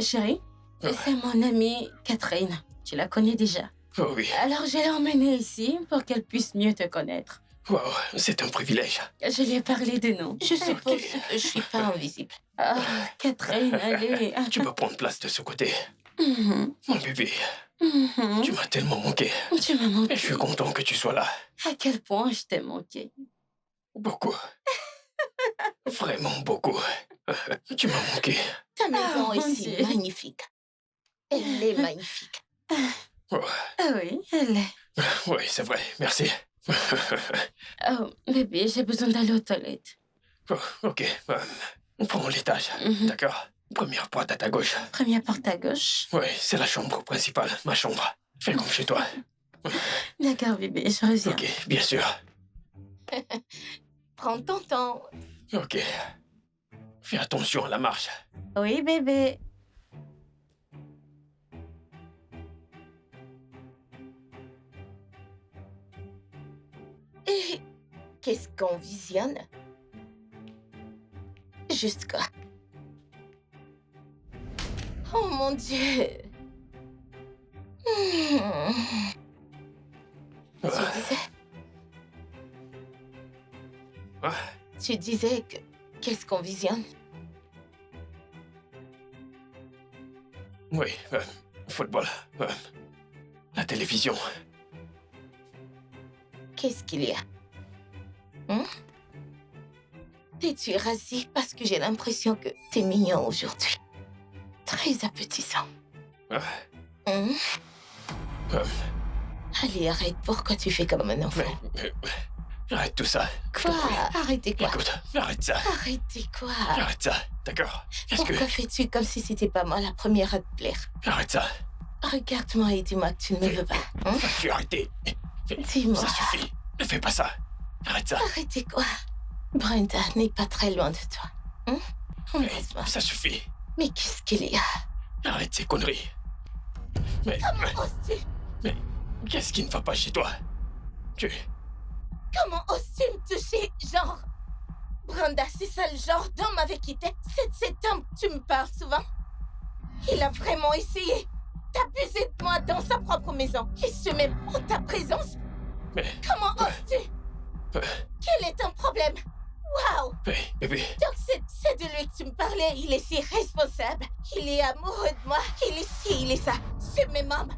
Chérie, c'est mon amie Catherine. Tu la connais déjà. Oh oui. Alors, je l'ai emmenée ici pour qu'elle puisse mieux te connaître. Wow, c'est un privilège. Je lui ai parlé de nous. Je suppose que je suis pas invisible. Ah, Catherine, allez. Tu peux prendre place de ce côté. Mhm. Mon bébé, Mhm. tu m'as tellement manqué. Tu m'as manqué. Et je suis content que tu sois là. À quel point je t'ai manqué. Beaucoup. Vraiment beaucoup. Tu m'as manqué. Ta maison mon ici Dieu. est magnifique. Elle est magnifique. Oh, Ah oui, elle est. oui, c'est vrai. Merci. Oh, bébé, j'ai besoin d'aller aux toilettes. Oh, ok. Prends l'étage. Mhm. D'accord. Première porte à ta gauche. Première porte à gauche. Oui, c'est la chambre principale. Ma chambre. Fais comme chez toi. D'accord, bébé, je reviens. Ok, bien sûr. Prends ton temps. Ok. Fais attention à la marche. Oui, bébé. Et qu'est-ce qu'on visionne? Juste quoi? Oh mon Dieu! Tu disais? Ah, Tu disais que... Qu'est-ce qu'on visionne? oui, football. La télévision. Qu'est-ce qu'il y a? T'es-tu rasé parce que j'ai l'impression que t'es mignon aujourd'hui? Très appétissant. Ah, Allez, arrête. Pourquoi tu fais comme un enfant? arrête tout ça. Quoi? Arrêtez quoi? Écoute, arrête ça. Arrêtez quoi? Arrête ça, d'accord? Qu'est-ce que... Pourquoi fais-tu comme si c'était pas moi la première à te plaire? Arrête ça. Regarde-moi et dis-moi que tu ne me veux pas. Vas-tu arrêter? Dis-moi. Ça suffit. Ne fais pas ça. Arrête ça. Arrêtez quoi? Brenda n'est pas très loin de toi. Embrasse-moi. Ça suffit. Mais qu'est-ce qu'il y a? Arrête ces conneries. Mais Oses-tu? qu'est-ce qui ne va pas chez toi? Comment oses-tu me toucher? Genre... Brenda, c'est ça le genre d'homme avec qui t'es? C'est de cet homme que tu me parles souvent? Il a vraiment essayé d'abuser de moi dans sa propre maison. Et ce même en ta présence? Mais... Comment oses-tu? Quel est ton problème? Waouh! Hey, bébé. Donc c'est de lui que tu me parlais. Il est si responsable. Il est amoureux de moi. Il est ci, il est ça. Ce même homme.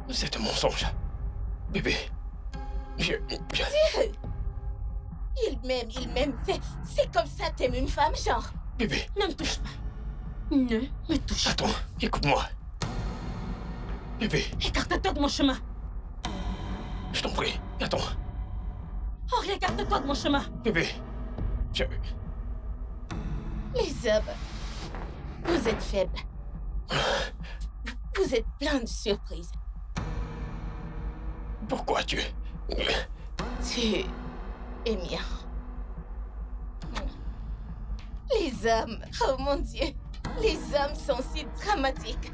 C'est un mensonge. Bébé. Il m'aime. C'est comme ça t'aimes une femme, genre. Bébé. Ne me touche pas. Ne me touche pas. Attends, écoute-moi. Bébé, Écarte-toi de mon chemin. je t'en prie. Attends. Oh, écarte-toi de mon chemin. Bébé. Les hommes, vous êtes faibles. Vous êtes plein de surprises. Pourquoi tu... Tu es mien. Les hommes, oh mon Dieu, les hommes sont si dramatiques.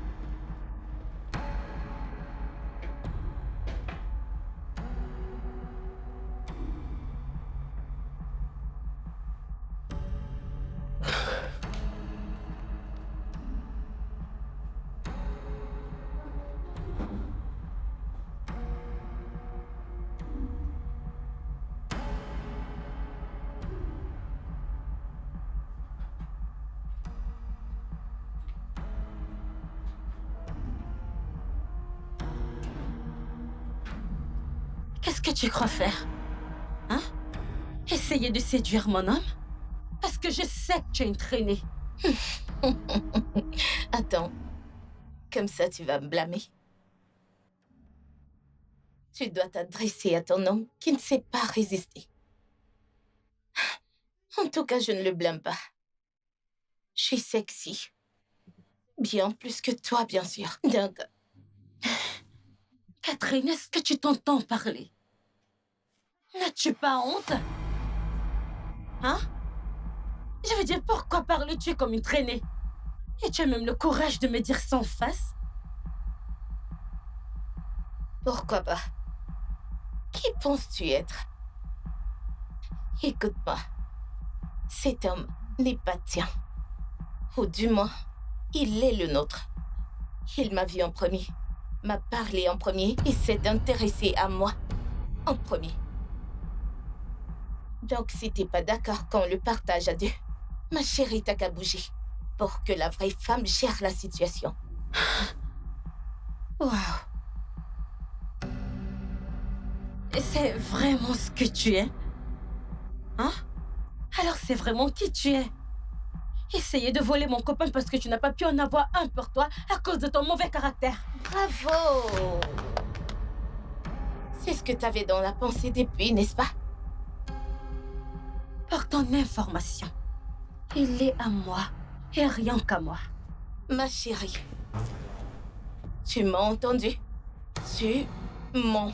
Qu'est-ce que tu crois faire? Hein? Essayer de séduire mon homme? Parce que je sais que tu es une traînée. Attends, comme ça tu vas me blâmer. Tu dois t'adresser à ton homme qui ne sait pas résister. En tout cas, je ne le blâme pas. Je suis sexy. Bien plus que toi, bien sûr. Donc, Catherine, est-ce que tu t'entends parler? N'as-tu pas honte? Hein? Je veux dire, pourquoi parles-tu comme une traînée? Et tu as même le courage de me dire sans face? pourquoi pas? Qui penses-tu être? Écoute-moi. Cet homme n'est pas tien. Ou du moins, il est le nôtre. Il m'a vu en premier, m'a parlé en premier et s'est intéressé à moi en premier. Donc si t'es pas d'accord qu'on le partage à deux, ma chérie, t'as qu'à bouger pour que la vraie femme gère la situation. Waouh! Et c'est vraiment ce que tu es? Hein? Alors c'est vraiment qui tu es? Essayer de voler mon copain parce que tu n'as pas pu en avoir un pour toi à cause de ton mauvais caractère. Bravo! C'est ce que t'avais dans la pensée depuis, n'est-ce pas? Pour ton information, il est à moi et rien qu'à moi. Ma chérie, tu m'as entendu? Tu mens.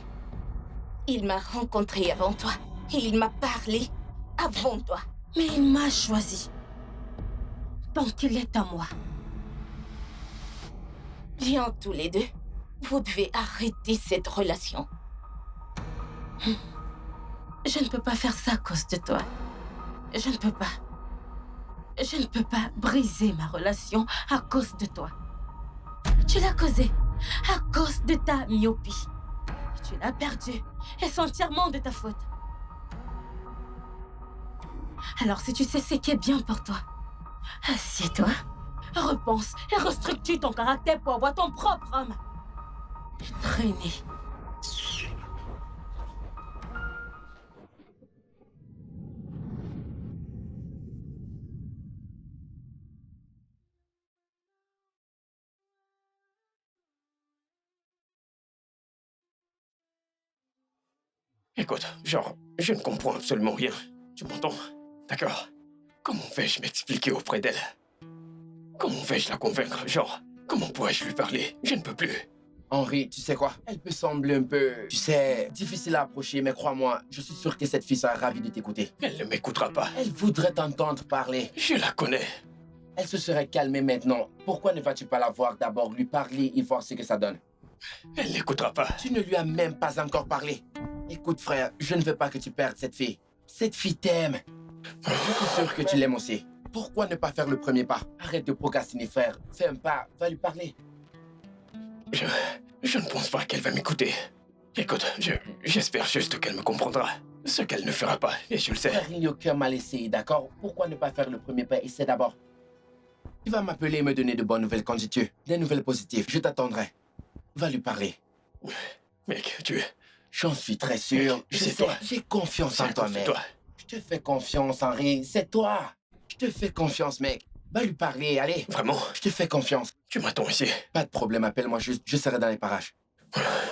Il m'a rencontré avant toi et il m'a parlé avant toi. Mais il m'a choisi. Donc il est à moi. Bien tous les deux, vous devez arrêter cette relation. Je ne peux pas faire ça à cause de toi. Je ne peux pas. Je ne peux pas briser ma relation à cause de toi. Tu l'as causé à cause de ta myopie. Tu l'as perdu et c'est entièrement de ta faute. Alors si tu sais ce qui est bien pour toi, assieds-toi, repense et restructure ton caractère pour avoir ton propre homme. Traîner. Écoute, genre, je ne comprends absolument rien. Tu m'entends? D'accord. Comment vais-je m'expliquer auprès d'elle? Comment vais-je la convaincre? Genre, comment pourrais-je lui parler? Je ne peux plus. Henri, tu sais quoi? Elle peut sembler un peu, tu sais, difficile à approcher, mais crois-moi, je suis sûr que cette fille sera ravie de t'écouter. Elle ne m'écoutera pas. Elle voudrait t'entendre parler. Je la connais. Elle se serait calmée maintenant. Pourquoi ne vas-tu pas la voir d'abord, lui parler et voir ce que ça donne? Elle n'écoutera pas. Tu ne lui as même pas encore parlé. Écoute, frère, je ne veux pas que tu perdes cette fille. Cette fille t'aime. Je suis sûr que tu l'aimes aussi. Pourquoi ne pas faire le premier pas? Arrête de procrastiner, frère. Fais un pas, va lui parler. Je ne pense pas qu'elle va m'écouter. Écoute, j'espère juste qu'elle me comprendra. Ce qu'elle ne fera pas, et je le sais. Frère, il n'y a aucun mal essayé, d'accord? Pourquoi ne pas faire le premier pas? Essaie d'abord. Tu vas m'appeler et me donner de bonnes nouvelles quand tu veux. Des nouvelles positives, je t'attendrai. Va lui parler. Mec, J'en suis très sûr. Mec, Je c'est sais, toi. j'ai confiance en toi, C'est mec. toi. Je te fais confiance, Henri. C'est toi. Je te fais confiance, mec. Va lui parler, allez. Vraiment? Je te fais confiance. Tu m'attends ici. Pas de problème, appelle-moi juste. Je serai dans les parages.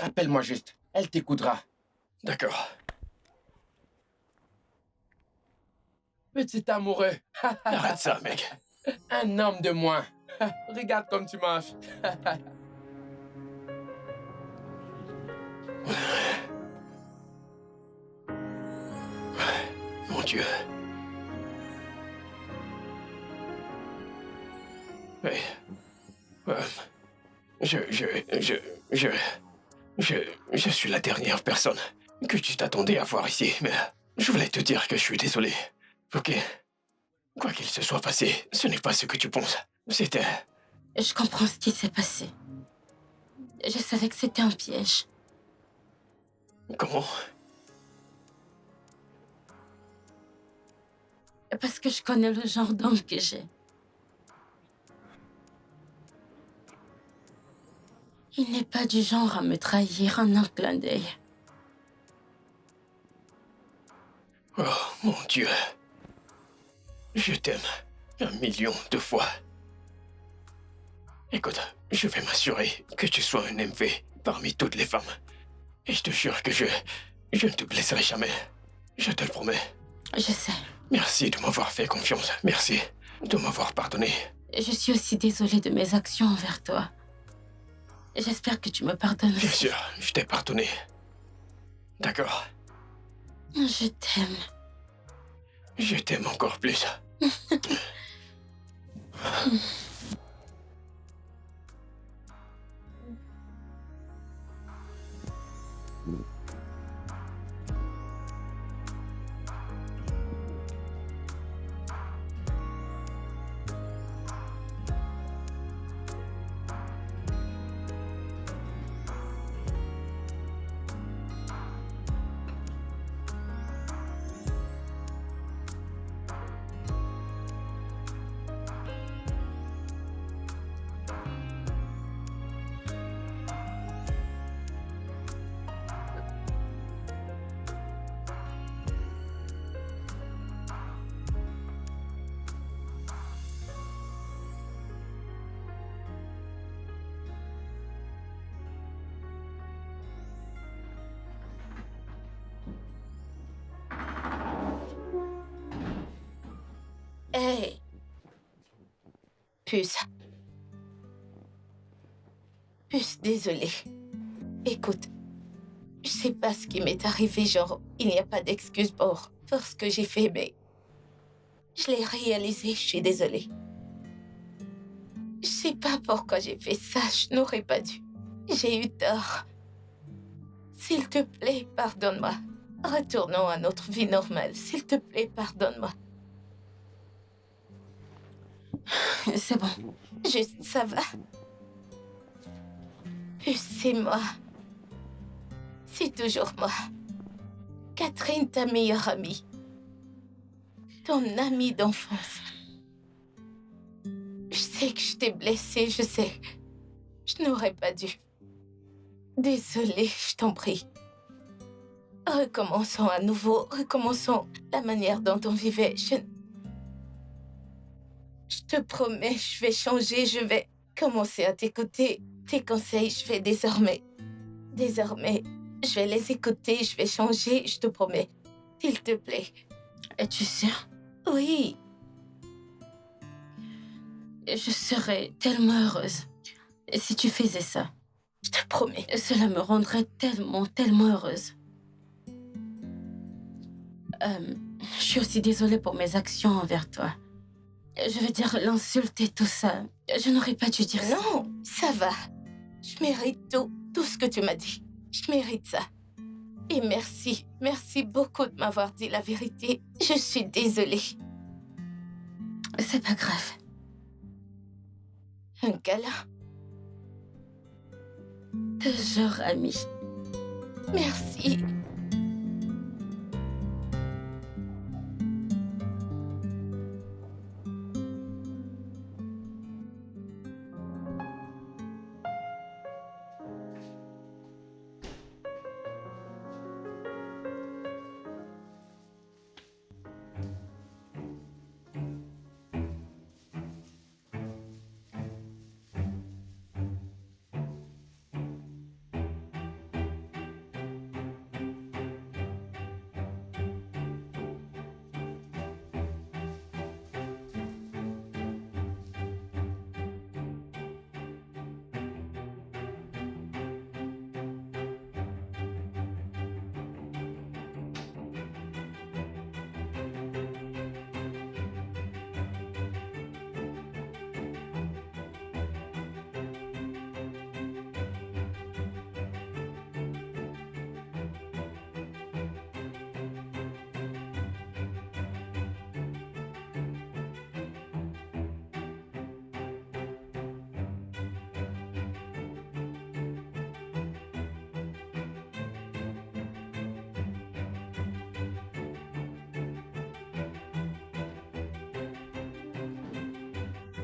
Appelle-moi juste. Elle t'écoutera. D'accord. Petit amoureux. Arrête ça, mec. Un homme de moins. Regarde comme tu marches. Mon Dieu. Oui. Je suis la dernière personne que tu t'attendais à voir ici, mais je voulais te dire que je suis désolé. Ok? Quoi qu'il se soit passé, ce n'est pas ce que tu penses. C'était... Je comprends ce qui s'est passé. Je savais que c'était un piège. Comment? Parce que je connais le genre d'homme que j'ai. Il n'est pas du genre à me trahir en un clin d'œil. Mon Dieu. Je t'aime 1 million de fois. Écoute, je vais m'assurer que tu sois un MV parmi toutes les femmes. Et je te jure que je ne te blesserai jamais. Je te le promets. Je sais. Merci de m'avoir fait confiance. Merci de m'avoir pardonné. Je suis aussi désolée de mes actions envers toi. J'espère que tu me pardonnes. Bien sûr, je t'ai pardonné. D'accord. Je t'aime. Je t'aime encore plus. Hey. Puce. Puce, désolée. Écoute, je sais pas ce qui m'est arrivé, genre, il n'y a pas d'excuse pour ce que j'ai fait, mais je l'ai réalisé, je suis désolée. Je sais pas pourquoi j'ai fait ça, je n'aurais pas dû. J'ai eu tort. S'il te plaît, pardonne-moi. Retournons à notre vie normale, s'il te plaît, pardonne-moi. C'est bon. Juste, ça va. Puce, c'est moi. C'est toujours moi. Catherine, ta meilleure amie. Ton amie d'enfance. Je sais que je t'ai blessée, je sais. Je n'aurais pas dû. Désolée, je t'en prie. Recommençons à nouveau. Recommençons la manière dont on vivait. Je te promets, je vais changer. Je vais commencer à t'écouter. Tes conseils, je vais désormais, je vais les écouter. Je vais changer, je te promets. S'il te plaît. Es-tu sûre? Oui. Je serais tellement heureuse si tu faisais ça. Je te promets. Cela me rendrait tellement, tellement heureuse. Je suis aussi désolée pour mes actions envers toi. Je veux dire, l'insulte et tout ça. Je n'aurais pas dû dire ça. Non, ça va. Je mérite tout ce que tu m'as dit. Je mérite ça. Et merci beaucoup de m'avoir dit la vérité. Je suis désolée. C'est pas grave. Un câlin. Toujours ami. Merci.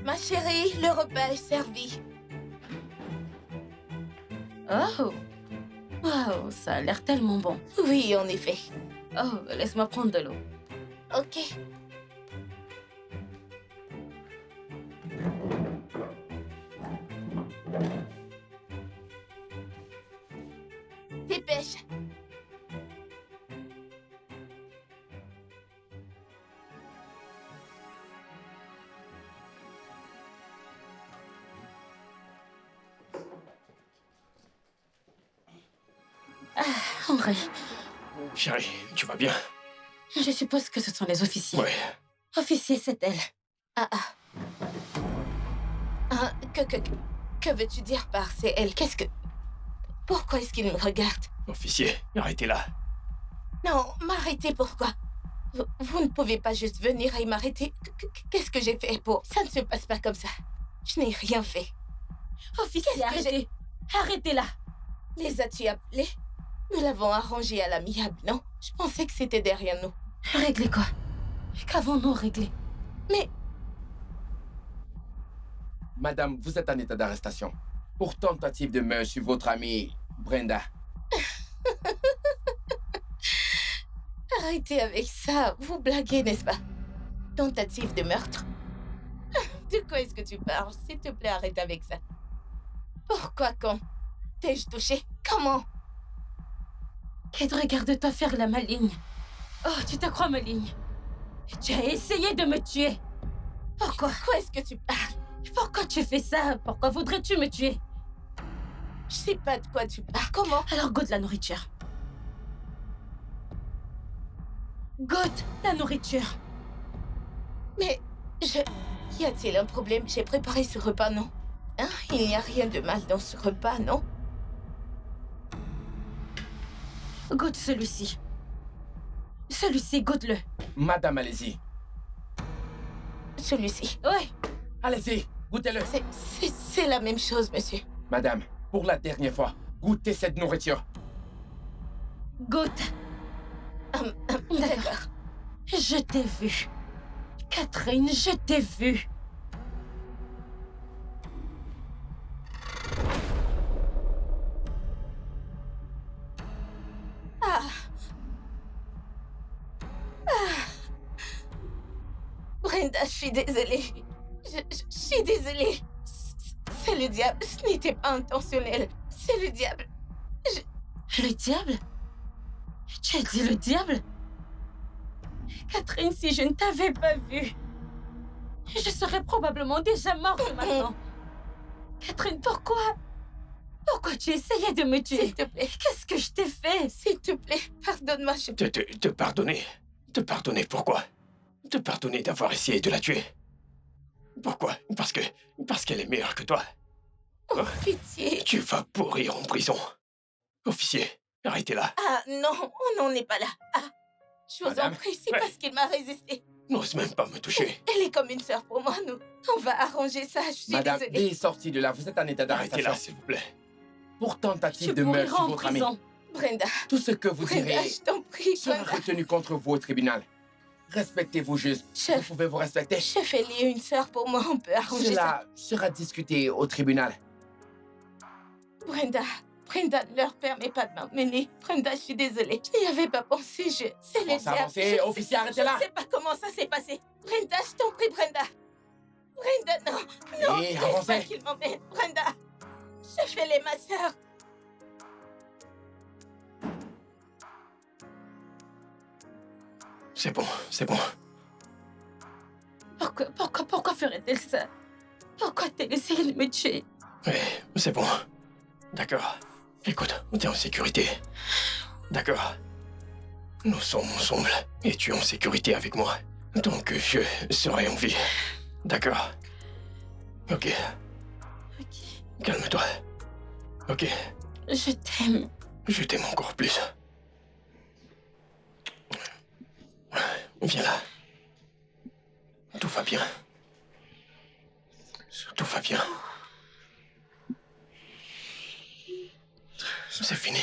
Ma chérie, le repas est servi. Oh! Wow, ça a l'air tellement bon. Oui, en effet. Oh, laisse-moi prendre de l'eau. Ok. Dépêche. Henri, Chérie, tu vas bien? je suppose que ce sont les officiers. Ouais. Officier, c'est elle. Que veux-tu dire par c'est elle? Qu'est-ce que... Pourquoi est-ce qu'il me regarde? Officier, arrêtez-là. Non, m'arrêter pourquoi? Vous ne pouvez pas juste venir et m'arrêter. Qu'est-ce que j'ai fait pour... Ça ne se passe pas comme ça. Je n'ai rien fait. Officier, Qu'est-ce que arrêtez. Arrêtez-là. Les as-tu appelés? Nous l'avons arrangé à l'amiable, non? Je pensais que c'était derrière nous. Régler quoi? Qu'avons-nous réglé? Mais Madame, vous êtes en état d'arrestation pour tentative de meurtre sur votre amie Brenda. arrêtez avec ça. Vous blaguez, n'est-ce pas? Tentative de meurtre? De quoi est-ce que tu parles? S'il te plaît, arrête avec ça. Pourquoi quand? T'ai-je touché? Comment? Kate, regarde-toi faire la maligne. Oh, tu te crois maligne? Tu as essayé de me tuer. Pourquoi? Quoi est-ce que tu parles? Pourquoi tu fais ça? Pourquoi voudrais-tu me tuer? Je sais pas de quoi tu parles. Comment? Alors goûte la nourriture. Goûte la nourriture. Mais y a-t-il un problème? J'ai préparé ce repas, non? Hein? Il n'y a rien de mal dans ce repas, non? Goûte celui-ci. Celui-ci, goûte-le. Madame, allez-y. Celui-ci. Ouais. Allez-y, goûtez-le. C'est la même chose, monsieur. Madame, pour la dernière fois, goûtez cette nourriture. Goûte. D'accord. Je t'ai vu. Catherine, je t'ai vu. Brenda, je suis désolée. Je suis désolée. C'est le diable. Ce n'était pas intentionnel. C'est le diable. Le diable? Tu as dit le diable? Catherine, si je ne t'avais pas vue, je serais probablement déjà morte maintenant. Catherine, pourquoi? Pourquoi tu essayais de me tuer? S'il te plaît. Qu'est-ce que je t'ai fait? S'il te plaît, pardonne-moi. Te pardonner? Te pardonner pourquoi? Te pardonner d'avoir essayé de la tuer? Pourquoi? Parce qu'elle est meilleure que toi. Oh, pitié. Tu vas pourrir en prison. Officier, arrêtez-la. Ah, non, on n'en est pas là. Ah, je vous Madame, en prie, c'est ouais. parce qu'il m'a résisté. N'ose même pas me toucher. Elle est comme une sœur pour moi, nous. On va arranger ça, je suis Madame, désolée. veuillez sortir de là. Vous êtes en état d'arrestation Arrêtez-la, s'il vous plaît. pour Tu tentative de meurtre mourras sur en votre amie. prison. Brenda, Tout ce que vous Brenda, direz je t'en prie, sera Brenda. retenu contre vous au tribunal. Respectez-vous juste. Chef. Vous pouvez vous respecter. Chef, elle est une sœur pour moi, on peut arranger ça. Cela sera discuté au tribunal. Brenda ne leur permet pas de m'emmener. Brenda, je suis désolée. Je n'y avais pas pensé, c'est le Commencez à diable. avancer. Je Officier, sais- arrêtez là. Je ne sais pas comment ça s'est passé. Brenda, je t'en prie, Brenda. Brenda, non. Et Laisse pas avancez. qu'il m'emmène. Brenda, chef, elle est ma sœur. C'est bon, c'est bon. Pourquoi ferait-elle ça? Pourquoi a-t-elle essayé de me tuer? Oui, c'est bon. D'accord. Écoute, t'es en sécurité. D'accord. Nous sommes ensemble et tu es en sécurité avec moi. Donc je serai en vie. D'accord. Ok. Ok. Calme-toi. Ok. Je t'aime. Je t'aime encore plus. Viens là. Tout va bien. Tout va bien. C'est fini.